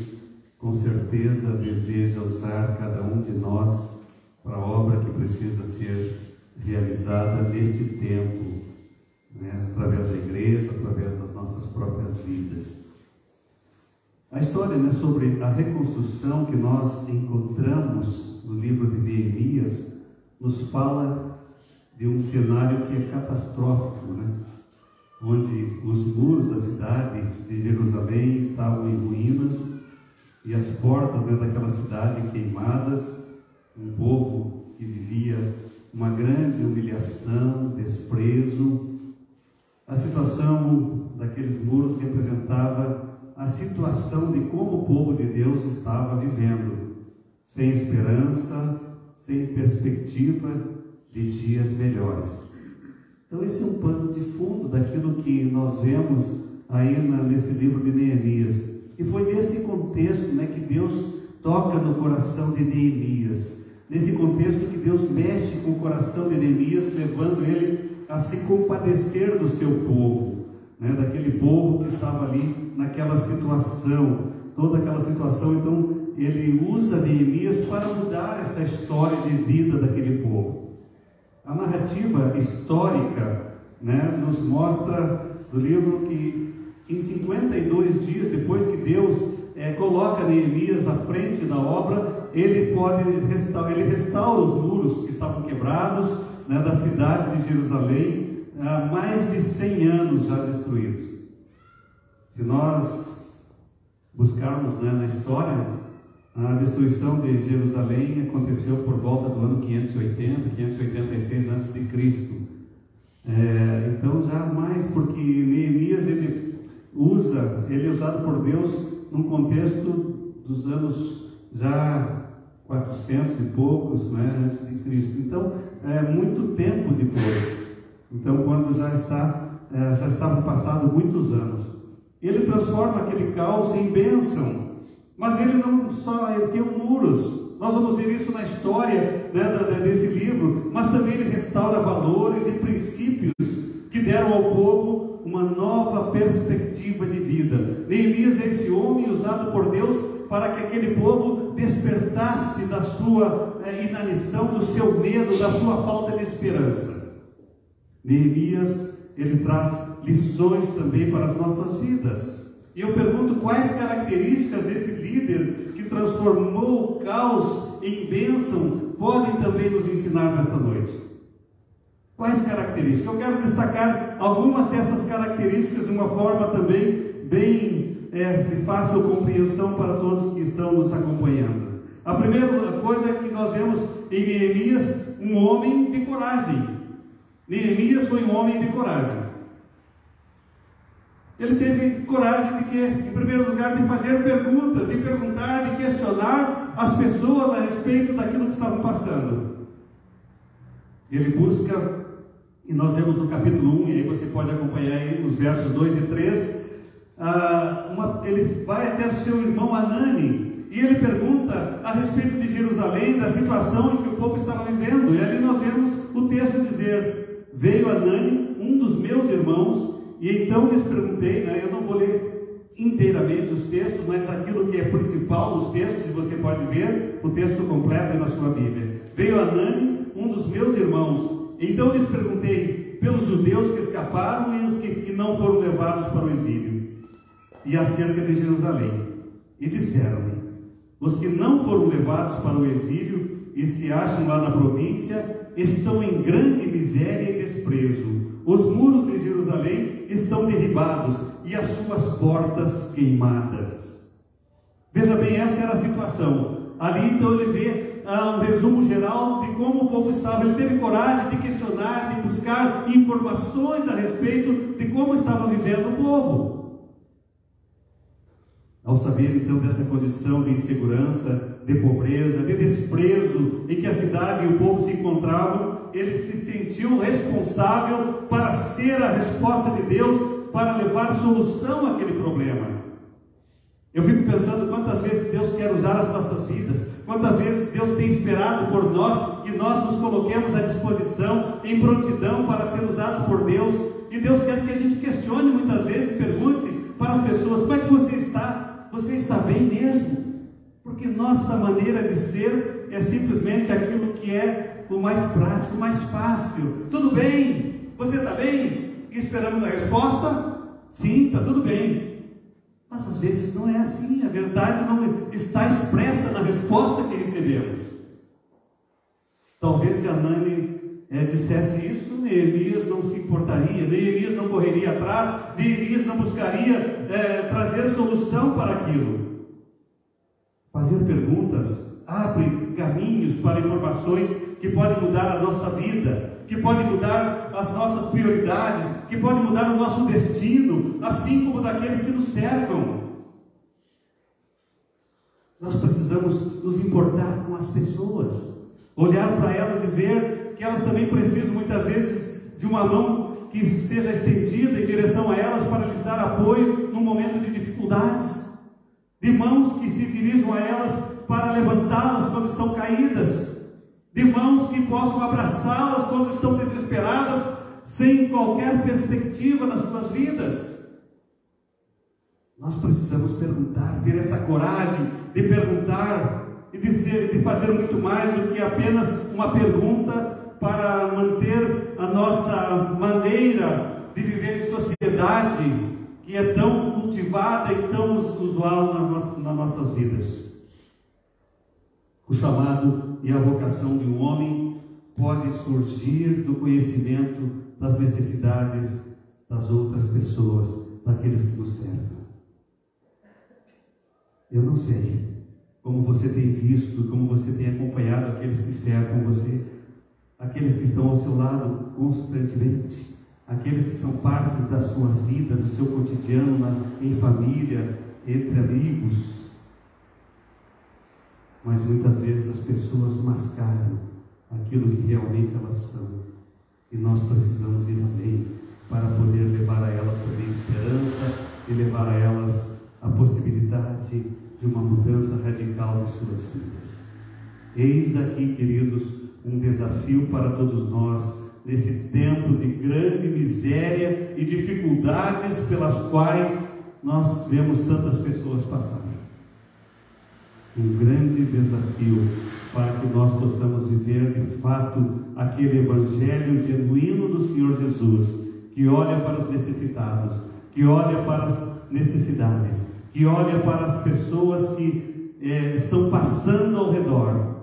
com certeza, deseja usar cada um de nós para a obra que precisa ser realizada neste tempo, através da igreja, através das nossas próprias vidas. A história sobre a reconstrução que nós encontramos no livro de Neemias nos fala de um cenário que é catastrófico, onde os muros da cidade de Jerusalém estavam em ruínas e as portas daquela cidade queimadas, um povo que vivia uma grande humilhação, desprezo. A situação daqueles muros representava a situação de como o povo de Deus estava vivendo, sem esperança, sem perspectiva de dias melhores. Então esse é um pano de fundo daquilo que nós vemos aí nesse livro de Neemias. E foi nesse contexto que Deus toca no coração de Neemias. Nesse contexto que Deus mexe com o coração de Neemias, levando ele a se compadecer do seu povo, daquele povo que estava ali naquela situação, toda aquela situação. Então ele usa Neemias para mudar essa história de vida daquele povo. A narrativa histórica nos mostra do livro que em 52 dias depois que Deus coloca Neemias à frente da obra, ele restaura os muros que estavam quebrados da cidade de Jerusalém, há mais de 100 anos já destruídos. Se nós buscarmos na história, a destruição de Jerusalém aconteceu por volta do ano 586 a.C. Então já mais, porque Neemias ele é usado por Deus num contexto dos anos já 400 e poucos antes de Cristo. Então muito tempo depois. Então quando já estavam passados muitos anos, ele transforma aquele caos em bênção. Mas ele não só ergueu muros, nós vamos ver isso na história desse livro, mas também ele restaura valores e princípios que deram ao povo uma nova perspectiva de vida. Neemias é esse homem usado por Deus para que aquele povo despertasse da sua inanição, do seu medo, da sua falta de esperança. Neemias, ele traz lições também para as nossas vidas. E eu pergunto, quais características desse líder que transformou o caos em bênção podem também nos ensinar nesta noite? Quais características? Eu quero destacar algumas dessas características de uma forma também bem de fácil compreensão para todos que estão nos acompanhando. A primeira coisa é que nós vemos em Neemias um homem de coragem. Neemias foi um homem de coragem. Ele teve coragem de quê? Em primeiro lugar, de fazer perguntas, de perguntar, de questionar as pessoas a respeito daquilo que estavam passando. Ele busca, e nós vemos no capítulo 1, e aí você pode acompanhar aí os versos 2 e 3, ele vai até o seu irmão Hanani, e ele pergunta a respeito de Jerusalém, da situação em que o povo estava vivendo. E ali nós vemos o texto dizer: veio Hanani, um dos meus irmãos, e então lhes perguntei, eu não vou ler inteiramente os textos, mas aquilo que é principal nos textos, você pode ver o texto completo aí na sua Bíblia. Veio Hanani, um dos meus irmãos, então lhes perguntei pelos judeus que escaparam e os que não foram levados para o exílio, e acerca de Jerusalém. E disseram-me: os que não foram levados para o exílio e se acham lá na província estão em grande miséria e desprezo. Os muros de Jerusalém estão derribados e as suas portas queimadas. Veja bem, essa era a situação. Ali então ele vê um resumo geral de como o povo estava. Ele teve coragem de questionar, de buscar informações a respeito de como estava vivendo o povo. Ao saber então dessa condição de insegurança, de pobreza, de desprezo em que a cidade e o povo se encontravam, ele se sentiu responsável para ser a resposta de Deus, para levar solução àquele problema. Eu fico pensando quantas vezes Deus quer usar as nossas vidas, quantas vezes Deus tem esperado por nós, que nós nos coloquemos à disposição, em prontidão para ser usados por Deus. E Deus quer que a gente questione muitas vezes, pergunte para as pessoas: como é que você está? Você está bem mesmo? Porque nossa maneira de ser é simplesmente aquilo que é o mais prático, o mais fácil. Tudo bem? Você está bem? E esperamos a resposta: sim, está tudo bem. Mas às vezes não é assim. A verdade não está expressa na resposta que recebemos. Talvez se a Nani dissesse isso, Neemias não se importaria, Neemias não correria atrás, Neemias não buscaria trazer solução para aquilo. Fazer perguntas abre caminhos para informações que podem mudar a nossa vida, que podem mudar as nossas prioridades, que podem mudar o nosso destino, assim como daqueles que nos cercam. Nós precisamos nos importar com as pessoas, olhar para elas e ver que elas também precisam muitas vezes de uma mão que seja estendida em direção a elas para lhes dar apoio no momento de dificuldades, de mãos que se dirijam a elas para levantá-las quando estão caídas, de mãos que possam abraçá-las quando estão desesperadas, sem qualquer perspectiva nas suas vidas. Nós precisamos perguntar, ter essa coragem de perguntar e de fazer muito mais do que apenas uma pergunta para manter a nossa maneira de viver em sociedade, que é tão cultivada e tão usual nas nossas vidas. O chamado e a vocação de um homem pode surgir do conhecimento das necessidades das outras pessoas, daqueles que nos cercam. Eu não sei como você tem visto, como você tem acompanhado aqueles que cercam você, aqueles que estão ao seu lado constantemente, aqueles que são partes da sua vida, do seu cotidiano, em família, entre amigos. Mas muitas vezes as pessoas mascaram aquilo que realmente elas são, e nós precisamos ir além para poder levar a elas também esperança e levar a elas a possibilidade de uma mudança radical de suas vidas. Eis aqui, queridos, um desafio para todos nós, nesse tempo de grande miséria e dificuldades pelas quais nós vemos tantas pessoas passarem. Um grande desafio para que nós possamos viver de fato aquele evangelho genuíno do Senhor Jesus, que olha para os necessitados, que olha para as necessidades, que olha para as pessoas que estão passando ao redor,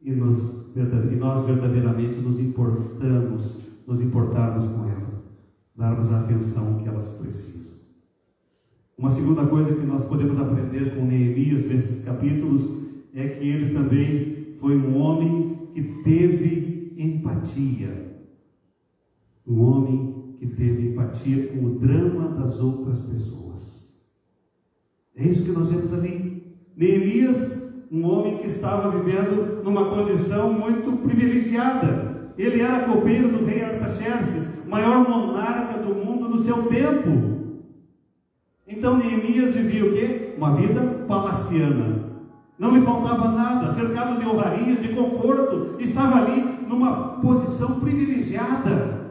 e nós verdadeiramente nos importarmos com elas, darmos a atenção que elas precisam. Uma segunda coisa que nós podemos aprender com Neemias nesses capítulos é que ele também foi um homem que teve empatia. Um homem que teve empatia com o drama das outras pessoas. É isso que nós vemos ali. Neemias, um homem que estava vivendo numa condição muito privilegiada. Ele era copeiro do rei Artaxerxes, maior monarca do mundo no seu tempo. Então Neemias vivia o quê? Uma vida palaciana. Não lhe faltava nada, cercado de honrarias, de conforto, estava ali numa posição privilegiada.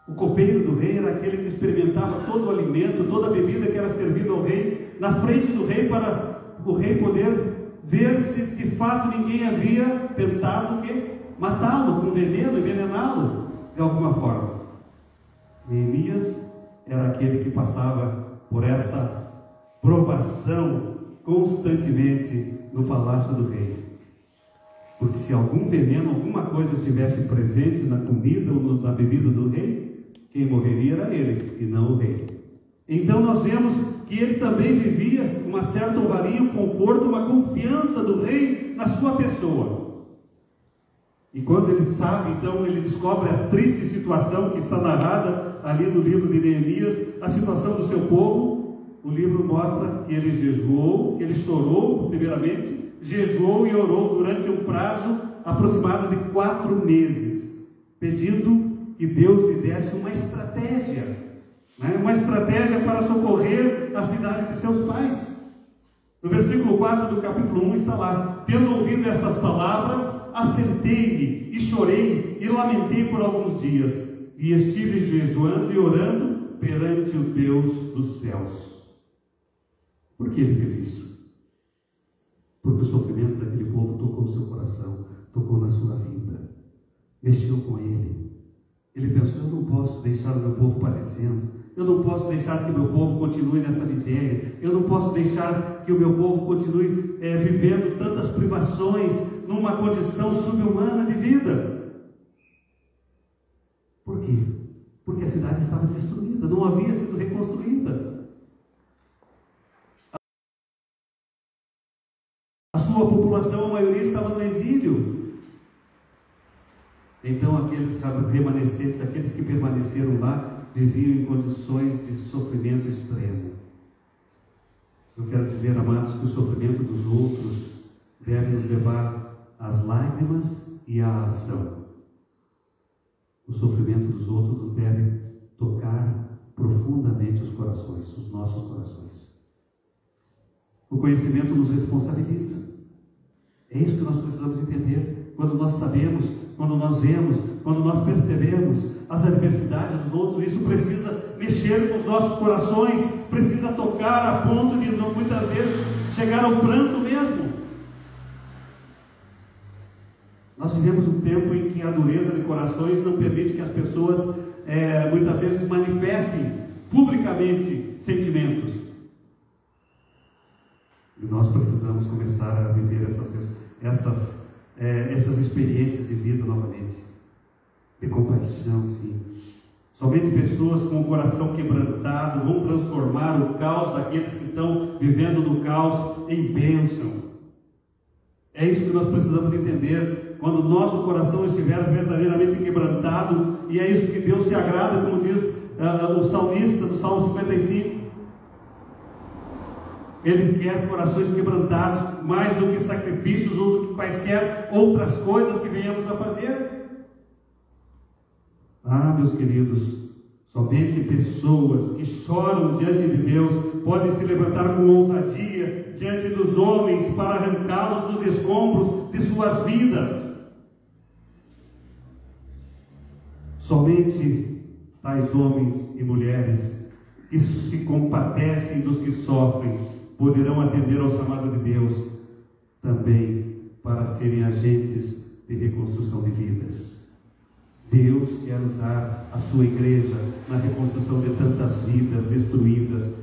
O copeiro do rei era aquele que experimentava todo o alimento, toda a bebida que era servida ao rei, na frente do rei, para o rei poder ver se de fato ninguém havia tentado o quê? Matá-lo com veneno, envenená-lo de alguma forma. Neemias era aquele que passava por essa provação constantemente no palácio do rei. Porque se algum veneno, alguma coisa estivesse presente na comida ou na bebida do rei, quem morreria era ele e não o rei. Então nós vemos que ele também vivia uma certa honraria, um conforto, uma confiança do rei na sua pessoa. E quando ele sabe, então ele descobre a triste situação que está narrada ali no livro de Neemias, a situação do seu povo. O livro mostra que ele jejuou, que ele chorou primeiramente, jejuou e orou durante um prazo aproximado de 4 meses, pedindo que Deus lhe desse uma estratégia, né? Uma estratégia para socorrer a cidade de seus pais. No versículo 4 do capítulo 1 está lá: tendo ouvido estas palavras, assentei-me e chorei e lamentei por alguns dias, e estive jejuando e orando perante o Deus dos céus. Por que ele fez isso? Porque o sofrimento daquele povo tocou o seu coração, tocou na sua vida, mexeu com ele. Ele pensou: eu não posso deixar o meu povo padecendo, eu não posso deixar que o meu povo continue nessa miséria, eu não posso deixar que o meu povo continue vivendo tantas privações, numa condição subhumana de vida. Por quê? Porque a cidade estava destruída, não havia sido reconstruída. A sua população, a maioria, estava no exílio. Então aqueles remanescentes, aqueles que permaneceram lá, viviam em condições de sofrimento extremo. Eu quero dizer, amados, que o sofrimento dos outros deve nos levar às lágrimas e à ação. O sofrimento dos outros nos deve tocar profundamente os corações, os nossos corações. O conhecimento nos responsabiliza. É isso que nós precisamos entender. Quando nós sabemos, quando nós vemos, quando nós percebemos as adversidades dos outros, isso precisa mexer com os nossos corações, precisa tocar a ponto de muitas vezes chegar ao pranto mesmo. Nós vivemos um tempo em que a dureza de corações não permite que as pessoas muitas vezes manifestem publicamente sentimentos. E nós precisamos começar a viver essas experiências de vida novamente, de compaixão, sim. Somente pessoas com o coração quebrantado vão transformar o caos daqueles que estão vivendo no caos em bênção. É isso que nós precisamos entender. Quando o nosso coração estiver verdadeiramente quebrantado, e é isso que Deus se agrada, como diz o salmista do Salmo 55. Ele quer corações quebrantados, mais do que sacrifícios ou do que quaisquer outras coisas que venhamos a fazer. Ah, meus queridos, somente pessoas que choram diante de Deus podem se levantar com ousadia diante dos homens para arrancá-los dos escombros de suas vidas. Somente tais homens e mulheres que se compadecem dos que sofrem poderão atender ao chamado de Deus também para serem agentes de reconstrução de vidas. Deus quer usar a sua igreja na reconstrução de tantas vidas destruídas,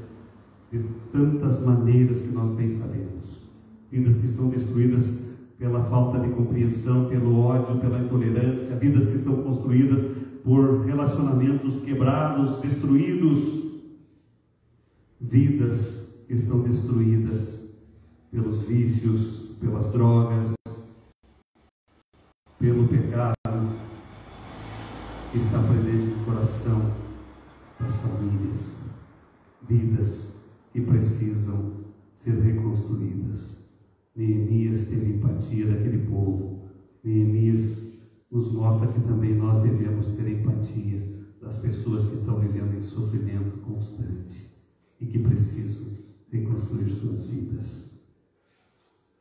de tantas maneiras que nós bem sabemos. Vidas que estão destruídas pela falta de compreensão, pelo ódio, pela intolerância, vidas que estão construídas por relacionamentos quebrados, destruídos, vidas que estão destruídas pelos vícios, pelas drogas, pelo pecado que está presente no coração das famílias, vidas que precisam ser reconstruídas. Neemias teve empatia daquele povo. Neemias nos mostra que também nós devemos ter empatia das pessoas que estão vivendo em sofrimento constante e que precisam reconstruir suas vidas.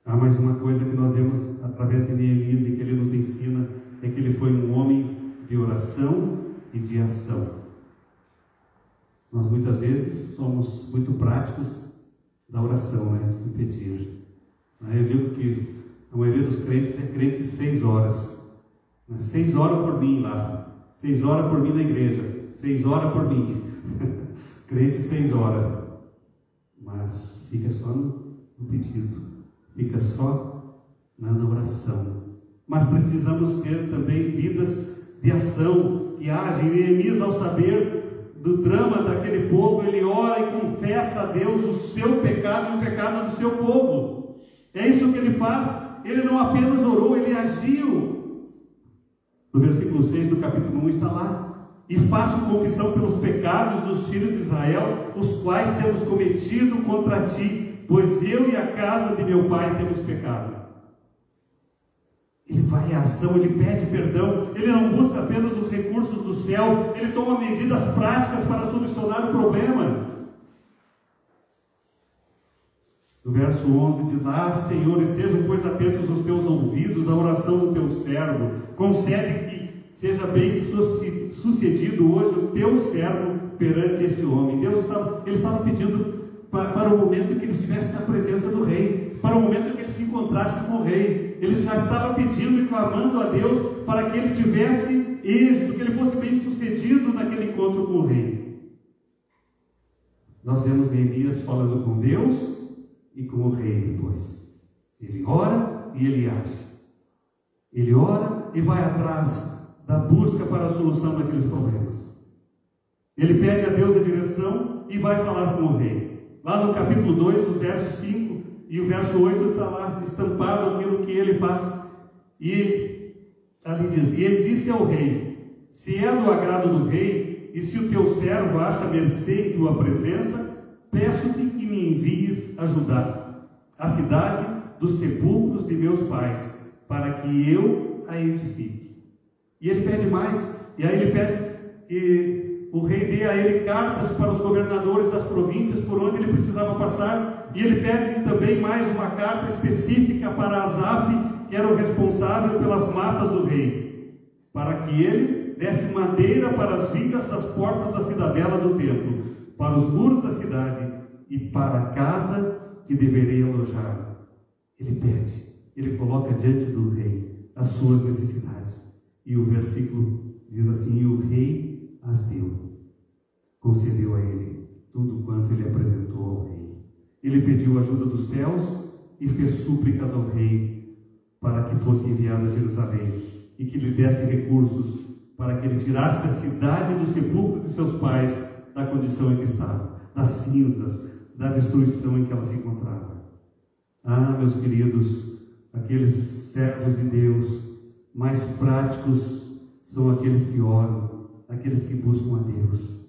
Há mais uma coisa que nós vemos através de Neemias e que ele nos ensina, é que ele foi um homem de oração e de ação. Nós muitas vezes somos muito práticos da oração, de pedir. Eu digo que a maioria dos crentes é crente 6 horas. 6 horas por mim lá, 6 horas por mim na igreja, 6 horas por mim. Crente 6 horas. Mas fica só no pedido, fica só na oração. Mas precisamos ser também vidas de ação, que agem. Neemias, ao saber do drama daquele povo, ele ora e confessa a Deus o seu pecado e o pecado do seu povo. É isso que ele faz. ele não apenas orou, ele agiu. No versículo 6 do capítulo 1 está lá: e faço confissão pelos pecados dos filhos de Israel, os quais temos cometido contra ti, pois eu e a casa de meu pai temos pecado. Ele vai à ação, ele pede perdão, ele não busca apenas os recursos do céu, ele toma medidas práticas para solucionar o problema. No verso 11 diz lá: Senhor, estejam pois atentos os teus ouvidos à oração do teu servo, concede que seja bem sucedido hoje o teu servo perante este homem. Ele estava pedindo para o momento em que ele estivesse na presença do rei, para o momento em que ele se encontrasse com o rei. Ele já estava pedindo e clamando a Deus para que ele tivesse êxito, que ele fosse bem sucedido naquele encontro com o rei. Nós vemos Neemias falando com Deus e com o rei depois. Ele ora e ele age. Ele ora e vai atrás da busca para a solução daqueles problemas. Ele pede a Deus a direção e vai falar com o rei. Lá no capítulo 2, os versos 5 e o verso 8 está lá estampado aquilo que ele faz. E ali diz: e ele disse ao rei: se é do agrado do rei, e se o teu servo acha mercê em tua presença, peço-te que me envies ajudar a cidade dos sepulcros de meus pais, para que eu a edifique. E ele pede mais, e aí ele pede que o rei dê a ele cartas para os governadores das províncias por onde ele precisava passar, e ele pede também mais uma carta específica para Asaf, que era o responsável pelas matas do rei, para que ele desse madeira para as vigas das portas da cidadela do templo, para os muros da cidade e para a casa que deveria alojar. Ele pede, ele coloca diante do rei as suas necessidades, e o versículo diz assim: e o rei as deu, concedeu a ele tudo quanto ele apresentou ao rei. Ele pediu ajuda dos céus e fez súplicas ao rei para que fosse enviado a Jerusalém e que lhe desse recursos para que ele tirasse a cidade do sepulcro de seus pais da condição em que estava, das cinzas, da destruição em que ela se encontrava. Ah, meus queridos, aqueles servos de Deus mais práticos são aqueles que oram, aqueles que buscam a Deus.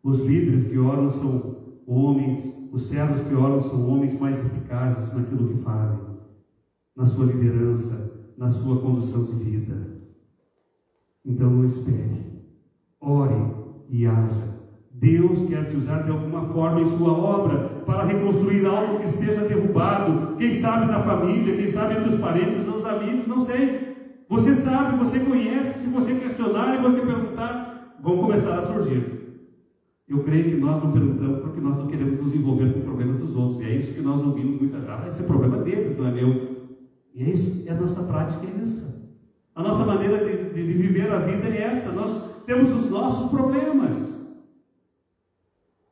Os líderes que oram são homens, os servos que oram são homens mais eficazes naquilo que fazem, na sua liderança, na sua condução de vida. Então não espere, ore e haja. Deus quer te usar de alguma forma em sua obra para reconstruir algo que esteja derrubado, quem sabe na família, quem sabe entre os parentes ou os amigos, não sei. Você sabe, você conhece, se você questionar e você perguntar, vão começar a surgir. Eu creio que nós não perguntamos porque nós não queremos nos envolver com problemas dos outros, e é isso que nós ouvimos muitas vezes: esse é problema deles, não é meu. E é isso, a nossa prática é essa. A nossa maneira de viver a vida é essa. Nós temos os nossos problemas.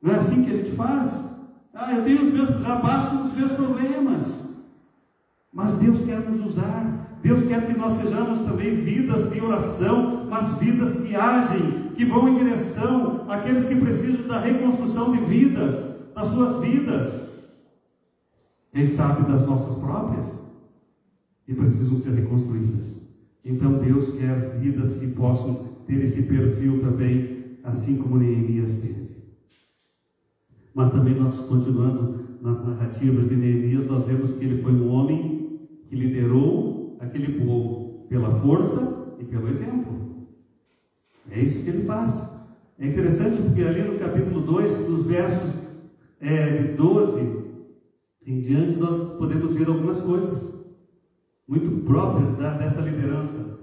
Não é assim que a gente faz? Eu tenho os meus, já basta os meus problemas. Mas Deus quer nos usar. Deus quer que nós sejamos também vidas de oração, mas vidas que agem, que vão em direção àqueles que precisam da reconstrução de vidas, das suas vidas. Quem sabe das nossas próprias, que precisam ser reconstruídas. Então Deus quer vidas que possam ter esse perfil também, assim como Neemias teve. Mas também nós, continuando nas narrativas de Neemias, nós vemos que ele foi um homem que liderou aquele povo pela força e pelo exemplo. É isso que ele faz. É interessante porque ali no capítulo 2, nos versos de 12 em diante, nós podemos ver algumas coisas muito próprias dessa liderança.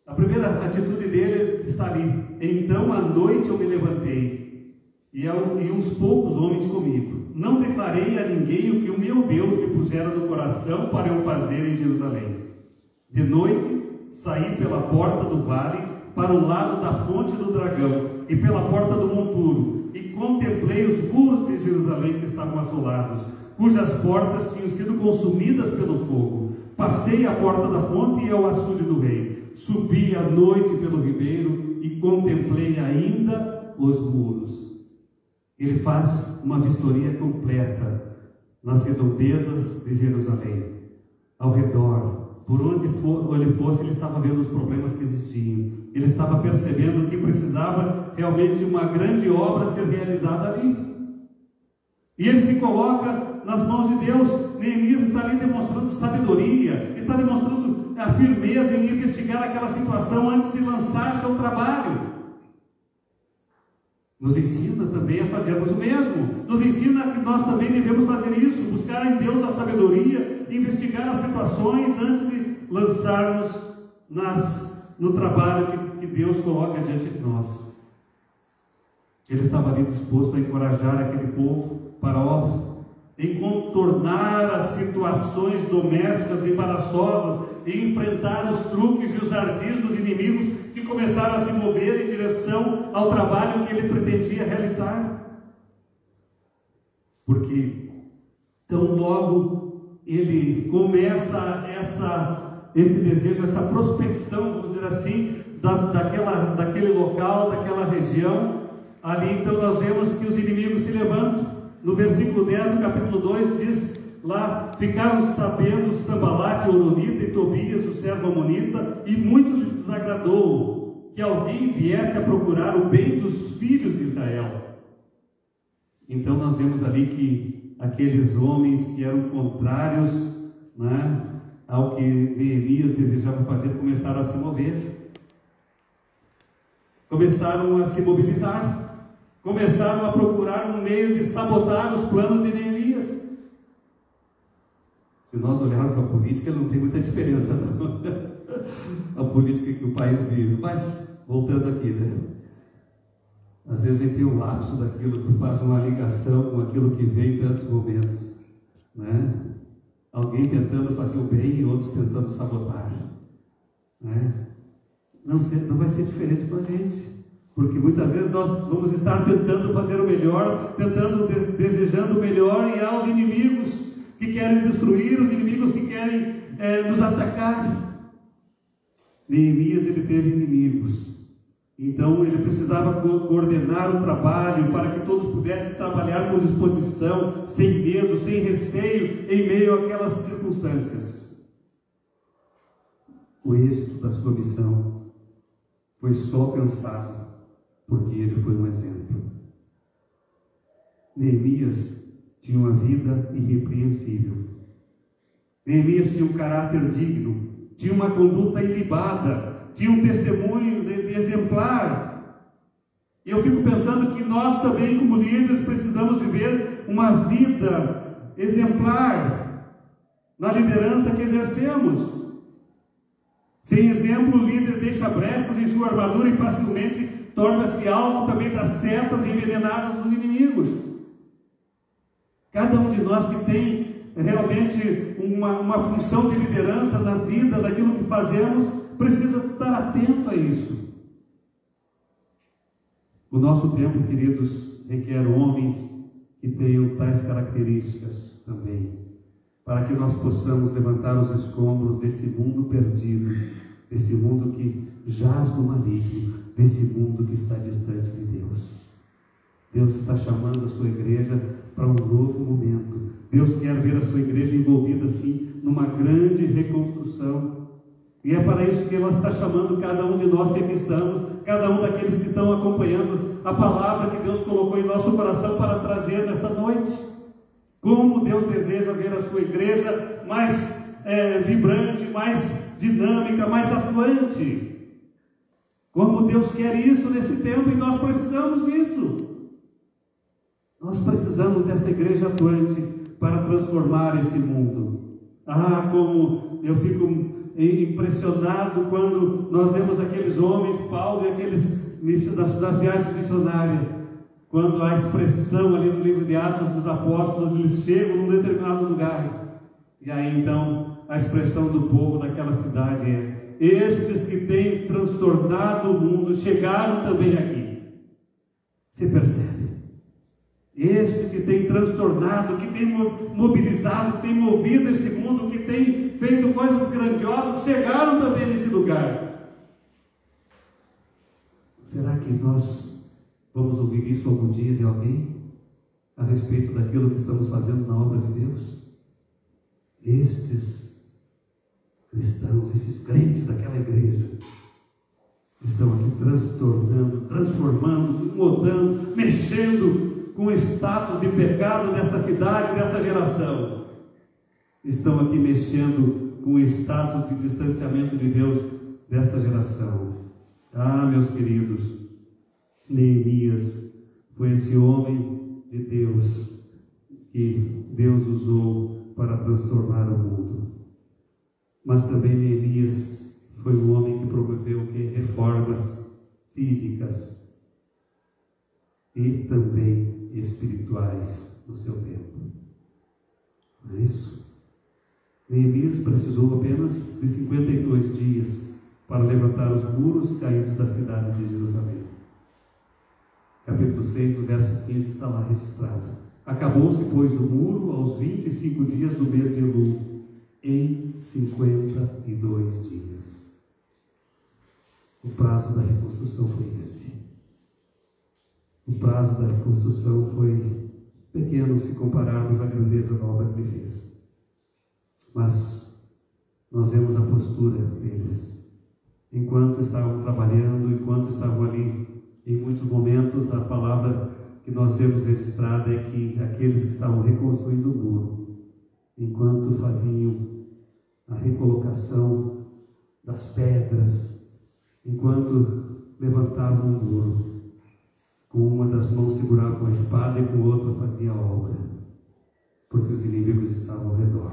A primeira atitude dele está ali: então à noite eu me levantei, e uns poucos homens comigo. Não declarei a ninguém o que o meu Deus me pusera no coração para eu fazer em Jerusalém. De noite saí pela porta do vale para o lado da fonte do dragão e pela porta do monturo, e contemplei os muros de Jerusalém que estavam assolados, cujas portas tinham sido consumidas pelo fogo. Passei a porta da fonte e ao açude do rei. Subi à noite pelo ribeiro e contemplei ainda os muros. Ele faz uma vistoria completa nas redondezas de Jerusalém, ao redor, por onde ele fosse, ele estava vendo os problemas que existiam. Ele estava percebendo que precisava realmente de uma grande obra ser realizada ali. E ele se coloca nas mãos de Deus. Neemias está ali demonstrando sabedoria, está demonstrando a firmeza em investigar aquela situação antes de lançar seu trabalho. Nos ensina também a fazermos o mesmo. Nos ensina que nós também devemos fazer isso, buscar em Deus a sabedoria, investigar as situações antes de lançarmos no trabalho que Deus coloca diante de nós. Ele estava ali disposto a encorajar aquele povo para a obra, em contornar as situações domésticas embaraçosas e enfrentar os truques e os ardis dos inimigos que começaram a se mover em direção ao trabalho que ele pretendia realizar. Porque tão logo ele começa esse desejo, essa prospecção, vamos dizer assim, daquele local, daquela região, ali então nós vemos que os inimigos se levantam. No versículo 10 do capítulo 2 diz lá: ficaram sabendo Sanbalate, Horonita e Tobias, o servo amonita, e muito lhes desagradou que alguém viesse a procurar o bem dos filhos de Israel. Então nós vemos ali que aqueles homens que eram contrários, né, ao que Neemias desejava fazer, começaram a se mover, começaram a se mobilizar, começaram a procurar um meio de sabotar os planos de Neemias. Se nós olharmos para a política, não tem muita diferença, não. A política que o país vive. Mas, voltando aqui, né? Às vezes a gente tem um lapso daquilo que faz uma ligação com aquilo que vem em tantos momentos, né? Alguém tentando fazer o bem e outros tentando sabotar, né? Não vai ser diferente com a gente. Porque muitas vezes nós vamos estar tentando fazer o melhor, desejando o melhor, e há os inimigos que querem destruir, os inimigos que querem nos atacar. Neemias, ele teve inimigos, então ele precisava coordenar o trabalho para que todos pudessem trabalhar com disposição, sem medo, sem receio, em meio àquelas circunstâncias. O êxito da sua missão foi só alcançado porque ele foi um exemplo. Neemias tinha uma vida irrepreensível. Neemias tinha um caráter digno, tinha uma conduta ilibada, tinha um testemunho de exemplar. E eu fico pensando que nós também, como líderes, precisamos viver uma vida exemplar na liderança que exercemos. Sem exemplo, o líder deixa brechas em sua armadura e facilmente torna-se alvo também das setas envenenadas dos inimigos. Cada um de nós que tem realmente uma função de liderança na vida, daquilo que fazemos, precisa estar atento a isso. O nosso tempo, queridos, requer homens que tenham tais características também, para que nós possamos levantar os escombros desse mundo perdido, desse mundo que jaz no maligno, desse mundo que está distante de Deus. Deus está chamando a sua igreja para um novo momento. Deus quer ver a sua igreja envolvida assim numa grande reconstrução. E é para isso que ela está chamando cada um de nós que aqui estamos, cada um daqueles que estão acompanhando a palavra que Deus colocou em nosso coração para trazer nesta noite. Como Deus deseja ver a sua igreja mais vibrante, mais dinâmica, mais atuante. Como Deus quer isso nesse tempo, e nós precisamos disso. Nós precisamos dessa igreja atuante para transformar esse mundo. Ah, como eu fico impressionado quando nós vemos aqueles homens, Paulo e aqueles das viagens missionárias, quando a expressão ali no livro de Atos dos Apóstolos, eles chegam num determinado lugar, e aí então a expressão do povo daquela cidade é: estes que têm transtornado o mundo chegaram também aqui. Você percebe? Este que tem transtornado, que tem mobilizado, que tem movido este mundo, que tem feito coisas grandiosas, chegaram também nesse lugar. Será que nós vamos ouvir isso algum dia de alguém a respeito daquilo que estamos fazendo na obra de Deus? Estes cristãos, esses crentes daquela igreja, estão aqui transformando, mudando, mexendo com o status de pecado desta cidade, desta geração. Estão aqui mexendo com o status de distanciamento de Deus desta geração. Ah, meus queridos, Neemias foi esse homem de Deus que Deus usou para transformar o mundo. Mas também Neemias foi um homem que promoveu reformas físicas e também espirituais no seu tempo. Não é isso? Neemias precisou apenas de 52 dias para levantar os muros caídos da cidade de Jerusalém. Capítulo 6, no verso 15, está lá registrado. Acabou-se, pois, o muro aos 25 dias do mês de Elul, em 52 dias. O prazo da reconstrução foi esse. O prazo da reconstrução foi pequeno se compararmos à grandeza da obra que ele fez. Mas nós vemos a postura deles. Enquanto estavam trabalhando, enquanto estavam ali, em muitos momentos a palavra que nós vemos registrada é que aqueles que estavam reconstruindo o muro, enquanto faziam a recolocação das pedras, enquanto levantavam o muro, com uma das mãos segurava com a espada e com a outra fazia a obra, porque os inimigos estavam ao redor,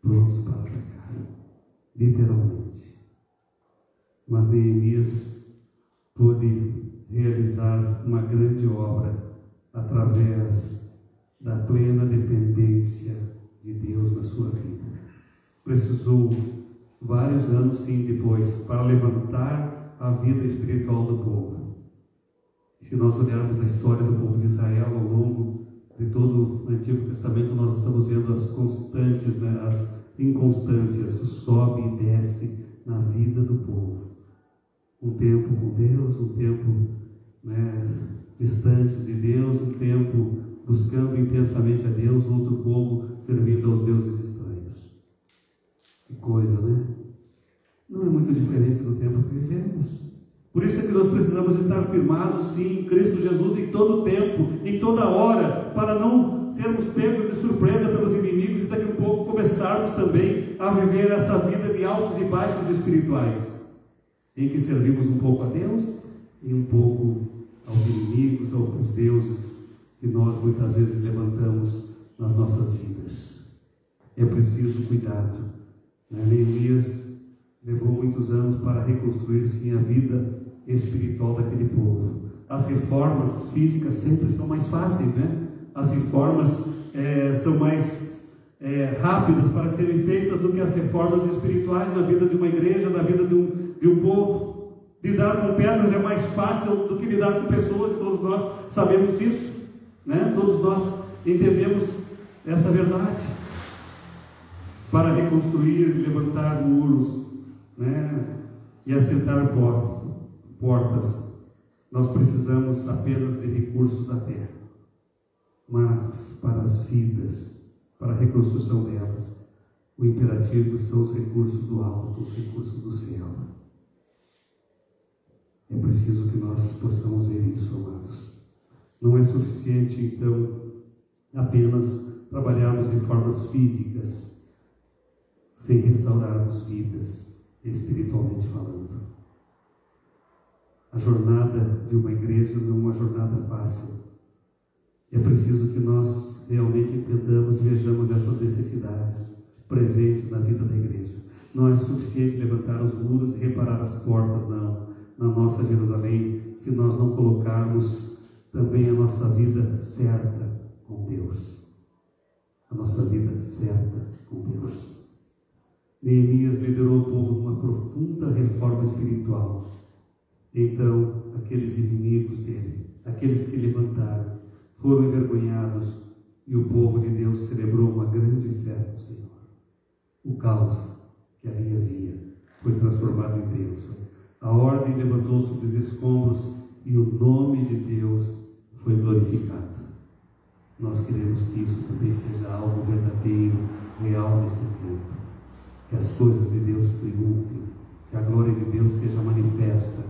prontos para atacar, literalmente. Mas Neemias pôde realizar uma grande obra através da plena dependência de Deus na sua vida. Precisou vários anos, sim, depois, para levantar a vida espiritual do povo. Se nós olharmos a história do povo de Israel ao longo de todo o Antigo Testamento, nós estamos vendo as constantes, né, as inconstâncias, o sobe e desce na vida do povo. Um tempo com Deus, um tempo, né, distantes de Deus, um tempo buscando intensamente a Deus, outro povo servindo aos deuses estranhos. Que coisa, né? Não é muito diferente do tempo que vivemos. Por isso é que nós precisamos estar firmados, sim, em Cristo Jesus em todo o tempo, em toda hora, para não sermos pegos de surpresa pelos inimigos e daqui a pouco começarmos também a viver essa vida de altos e baixos espirituais, em que servimos um pouco a Deus e um pouco aos inimigos, aos deuses que nós muitas vezes levantamos nas nossas vidas. É preciso cuidado. Neemias levou muitos anos para reconstruir, sim, a vida espiritual daquele povo. As reformas físicas sempre são mais fáceis, né? As reformas são mais rápidas para serem feitas do que as reformas espirituais na vida de uma igreja, na vida de um povo. Lidar com pedras é mais fácil do que lidar com pessoas, todos nós sabemos disso, né? Todos nós entendemos essa verdade. Para reconstruir, levantar muros, né, e assentar portas, nós precisamos apenas de recursos da terra. Mas para as vidas, para a reconstrução delas, o imperativo são os recursos do alto, os recursos do céu. É preciso que nós possamos ver isso, amados. Não é suficiente, então, apenas trabalharmos reformas físicas, sem restaurarmos vidas, espiritualmente falando. A jornada de uma igreja não é uma jornada fácil. É preciso que nós realmente entendamos e vejamos essas necessidades presentes na vida da igreja. Não é suficiente levantar os muros e reparar as portas, não, na nossa Jerusalém, se nós não colocarmos também a nossa vida certa com Deus. A nossa vida certa com Deus. Neemias liderou o povo numa profunda reforma espiritual. Então, aqueles inimigos dele, aqueles que se levantaram, foram envergonhados e o povo de Deus celebrou uma grande festa ao Senhor. O caos que ali havia foi transformado em bênção. A ordem levantou sobre os escombros e o nome de Deus foi glorificado. Nós queremos que isso também seja algo verdadeiro, real neste tempo. que as coisas de Deus triunfem, que a glória de Deus seja manifesta,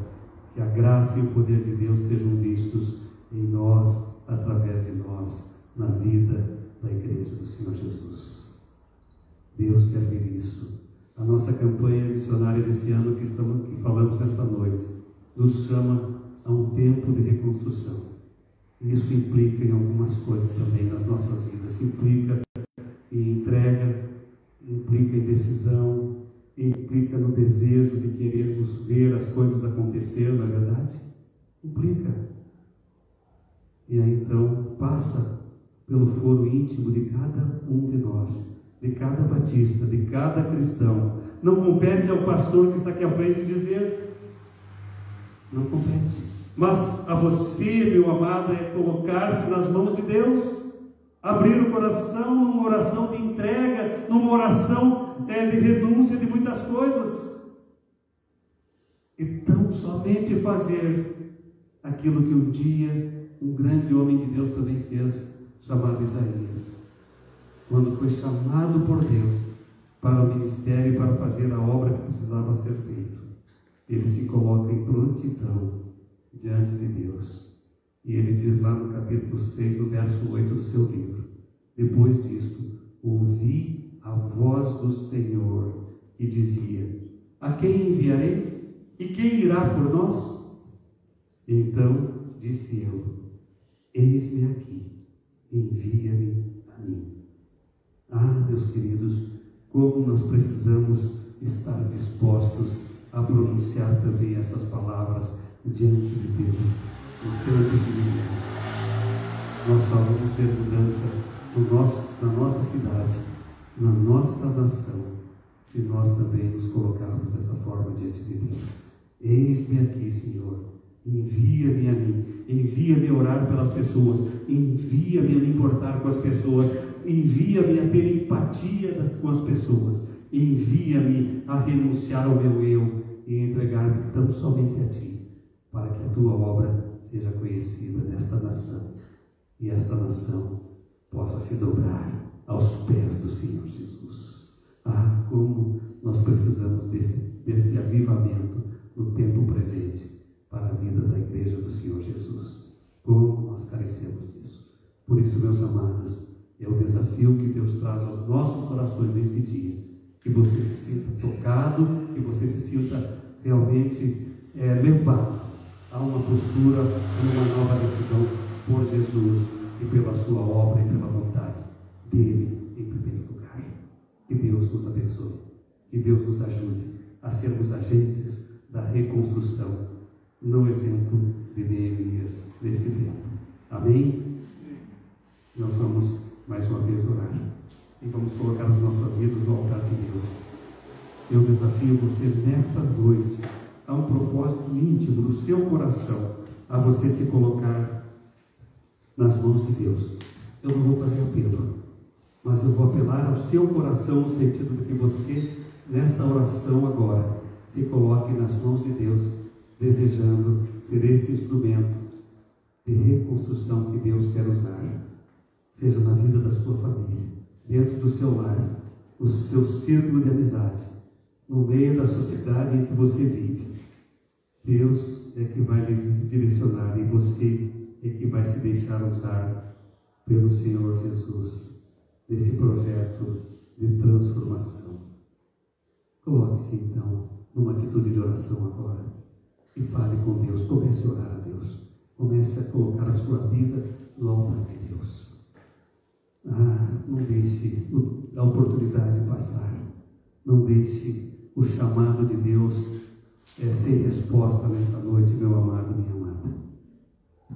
que a graça e o poder de Deus sejam vistos em nós, através de nós, na vida da igreja do Senhor Jesus. Deus quer ver isso. A nossa campanha missionária desse ano que falamos nesta noite nos chama a um tempo de reconstrução. Isso implica em algumas coisas também nas nossas vidas. Implica em entrega, implica em decisão, implica no desejo de querermos ver as coisas acontecer, não é verdade? Implica. E aí então passa pelo foro íntimo de cada um de nós, de cada batista, de cada cristão. Não compete ao pastor que está aqui à frente dizer, não compete. Mas a você, meu amado, é colocar-se nas mãos de Deus, abrir o coração numa oração de entrega, numa oração de renúncia de muitas coisas, e tão somente fazer aquilo que um dia um grande homem de Deus também fez, chamado Isaías, quando foi chamado por Deus para o ministério e para fazer a obra que precisava ser feita. Ele se coloca em prontidão diante de Deus, e ele diz lá no capítulo 6, no verso 8 do seu livro: depois disto, ouvi a voz do Senhor que dizia: a quem enviarei? E quem irá por nós? Então disse eu: eis-me aqui, envia-me a mim. Ah, meus queridos, como nós precisamos estar dispostos a pronunciar também essas palavras diante de Deus, no tempo que vivemos. Nós só vamos ver mudança na nossa cidade, na nossa nação, se nós também nos colocarmos dessa forma diante de Deus. Eis-me aqui, Senhor, envia-me a mim, envia-me a orar pelas pessoas, envia-me a me importar com as pessoas, envia-me a ter empatia com as pessoas, envia-me a renunciar ao meu eu e entregar-me tão somente a Ti, para que a Tua obra seja conhecida nesta nação, e esta nação possa se dobrar aos pés do Senhor Jesus. Ah, como nós precisamos deste avivamento no tempo presente para a vida da igreja do Senhor Jesus. Como nós carecemos disso. Por isso, meus amados, é o desafio que Deus traz aos nossos corações neste dia, que você se sinta tocado, que você se sinta realmente levado a uma postura, a uma nova decisão por Jesus e pela sua obra e pela vontade dele em primeiro lugar. Que Deus nos abençoe, que Deus nos ajude a sermos agentes da reconstrução, no exemplo de Neemias nesse tempo. Amém? Nós vamos mais uma vez orar e vamos colocar as nossas vidas no altar de Deus. Eu desafio você nesta noite a um propósito íntimo do seu coração, a você se colocar nas mãos de Deus. Eu não vou fazer apelo, mas eu vou apelar ao seu coração, no sentido de que você, nesta oração agora, se coloque nas mãos de Deus, desejando ser esse instrumento de reconstrução que Deus quer usar, seja na vida da sua família, dentro do seu lar, no seu círculo de amizade, no meio da sociedade em que você vive. Deus é que vai lhe direcionar, e você é que vai se deixar usar pelo Senhor Jesus nesse projeto de transformação. Coloque-se então numa atitude de oração agora e fale com Deus. Comece a orar a Deus, comece a colocar a sua vida no altar de Deus. Não deixe a oportunidade passar, não deixe o chamado de Deus sem resposta nesta noite, meu amado, minha amada.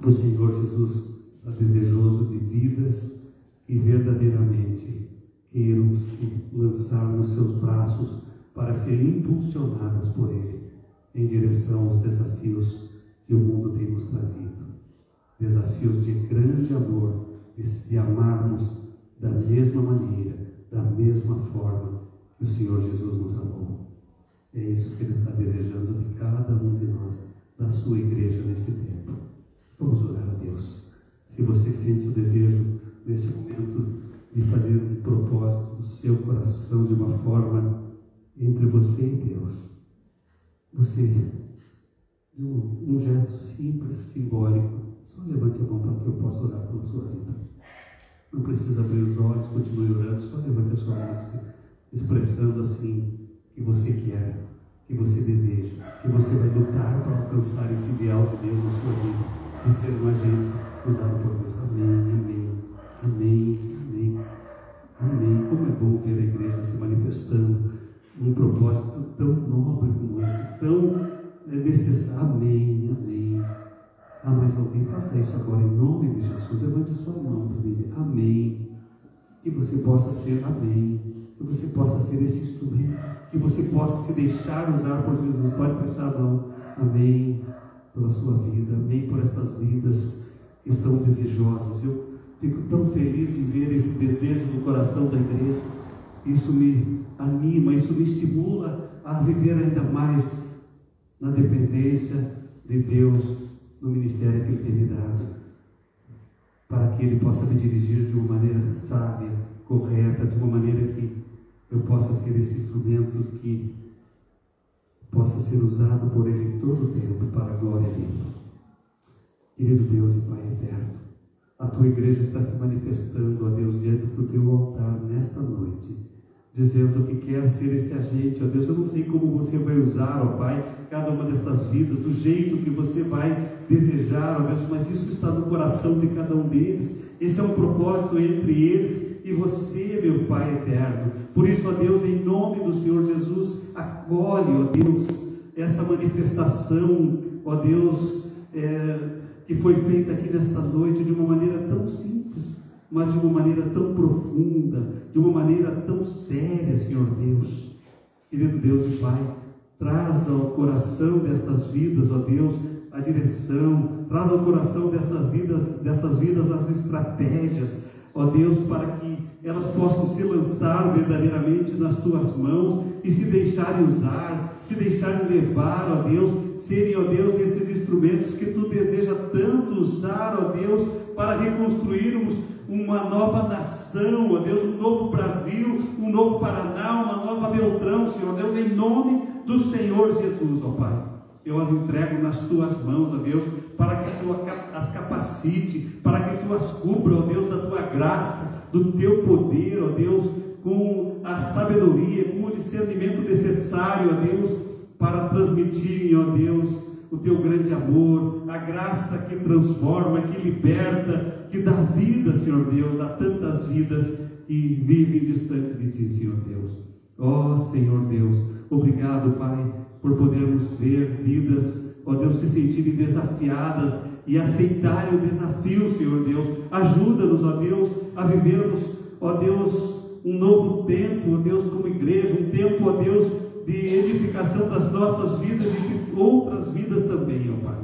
O Senhor Jesus está desejoso de vidas que verdadeiramente queiram se lançar nos seus braços para serem impulsionadas por Ele em direção aos desafios que o mundo tem nos trazido. Desafios de grande amor, de amarmos da mesma maneira, da mesma forma que o Senhor Jesus nos amou. É isso que Ele está desejando de cada um de nós, da sua igreja neste tempo. Vamos orar a Deus. Se você sente o desejo nesse momento de fazer um propósito do seu coração de uma forma entre você e Deus. Você, de um gesto simples, simbólico, só levante a mão para que eu possa orar pela sua vida. Não precisa abrir os olhos, continue orando, só levante a sua mão, expressando assim que você quer, que você deseja, que você vai lutar para alcançar esse ideal de Deus na sua vida, de ser um agente usado por Deus. Amém, amém, amém, amém, amém. Como é bom ver a igreja se manifestando num propósito tão nobre como esse, tão necessário. Amém, amém. Ah, mais alguém? Faça isso agora em nome de Jesus. Levante a sua mão para mim. Amém. Que você possa ser, amém. Que você possa ser esse instrumento. Que você possa se deixar usar por Jesus. Pode prestar a mão. Amém. Pela sua vida. Amém. Por estas vidas que estão desejosas. Eu fico tão feliz em ver esse desejo no coração da igreja. Isso me anima, isso me estimula a viver ainda mais na dependência de Deus, no ministério que Ele tem me dado, para que Ele possa me dirigir de uma maneira sábia, correta, de uma maneira que eu possa ser esse instrumento que possa ser usado por Ele todo o tempo para a glória dEle. Querido Deus e Pai eterno, a Tua igreja está se manifestando, ó Deus, diante do Teu altar nesta noite, dizendo que quer ser esse agente, ó Deus. Eu não sei como você vai usar, ó Pai, cada uma destas vidas, do jeito que você vai desejar, ó Deus, mas isso está no coração de cada um deles. Esse é um propósito entre eles e você, meu Pai eterno. Por isso, ó Deus, em nome do Senhor Jesus, acolhe, ó Deus, essa manifestação, ó Deus, que foi feita aqui nesta noite de uma maneira tão simples, mas de uma maneira tão profunda, de uma maneira tão séria, Senhor Deus. Querido Deus e Pai, traz ao coração destas vidas, ó Deus, a direção, traz ao coração dessas vidas as estratégias, ó Deus, para que elas possam se lançar verdadeiramente nas Tuas mãos e se deixarem usar, se deixarem levar, ó Deus, serem, ó Deus, esses instrumentos que Tu deseja tanto usar, ó Deus, para reconstruirmos uma nova nação, ó Deus, um novo Brasil, um novo Paraná, uma nova Beltrão, Senhor Deus, em nome do Senhor Jesus, ó Pai. Eu as entrego nas Tuas mãos, ó Deus, para que Tu as capacite, para que Tu as cubra, ó Deus, da Tua graça, do Teu poder, ó Deus, com a sabedoria, com o discernimento necessário, ó Deus, para transmitir, ó Deus, o Teu grande amor, a graça que transforma, que liberta, que dá vida, Senhor Deus, a tantas vidas que vivem distantes de Ti, Senhor Deus. Ó Senhor Deus, obrigado, Pai, por podermos ver vidas, ó Deus, se sentirem desafiadas e aceitarem o desafio, Senhor Deus. Ajuda-nos, ó Deus, a vivermos, ó Deus, um novo tempo, ó Deus, como igreja, um tempo, ó Deus, de edificação das nossas vidas e de outras vidas também, ó Pai.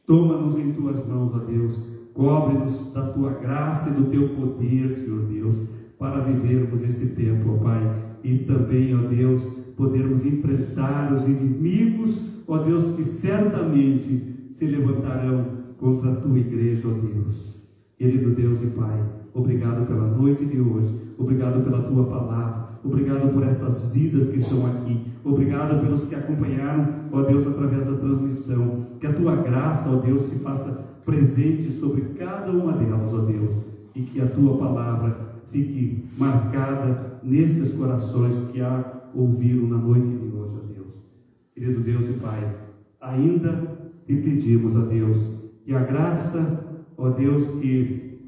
Toma-nos em Tuas mãos, ó Deus, cobre-nos da Tua graça e do Teu poder, Senhor Deus, para vivermos este tempo, ó Pai, e também, ó Deus, podermos enfrentar os inimigos, ó Deus, que certamente se levantarão contra a Tua igreja, ó Deus. Querido Deus e Pai, obrigado pela noite de hoje, obrigado pela Tua palavra, obrigado por estas vidas que estão aqui, obrigado pelos que acompanharam, ó Deus, através da transmissão. Que a Tua graça, ó Deus, se faça presente sobre cada uma delas, ó Deus, e que a Tua palavra fique marcada nestes corações que a ouviram na noite de hoje, ó Deus. Querido Deus e Pai, ainda te pedimos, ó Deus, que a graça, ó Deus, que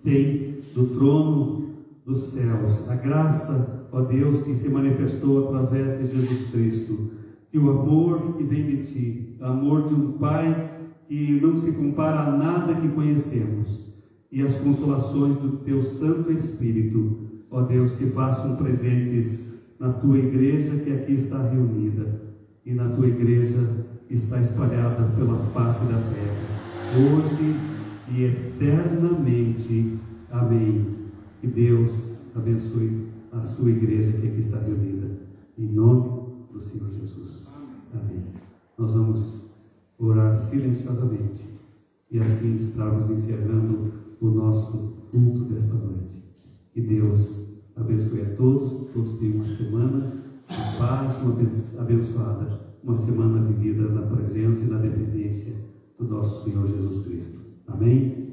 vem do trono dos céus, a graça, ó Deus, que se manifestou através de Jesus Cristo, que o amor que vem de Ti, o amor de um Pai que não se compara a nada que conhecemos, e as consolações do Teu Santo Espírito, ó Deus, se façam presentes na Tua igreja que aqui está reunida e na Tua igreja que está espalhada pela face da terra, hoje e eternamente. Amém. Que Deus abençoe a sua igreja que aqui está reunida, em nome do Senhor Jesus. Amém. Nós vamos orar silenciosamente e assim estarmos encerrando o nosso culto desta noite. Que Deus abençoe a todos, todos tenham uma semana paz, uma abençoada, uma semana vivida na presença e na dependência do nosso Senhor Jesus Cristo. Amém?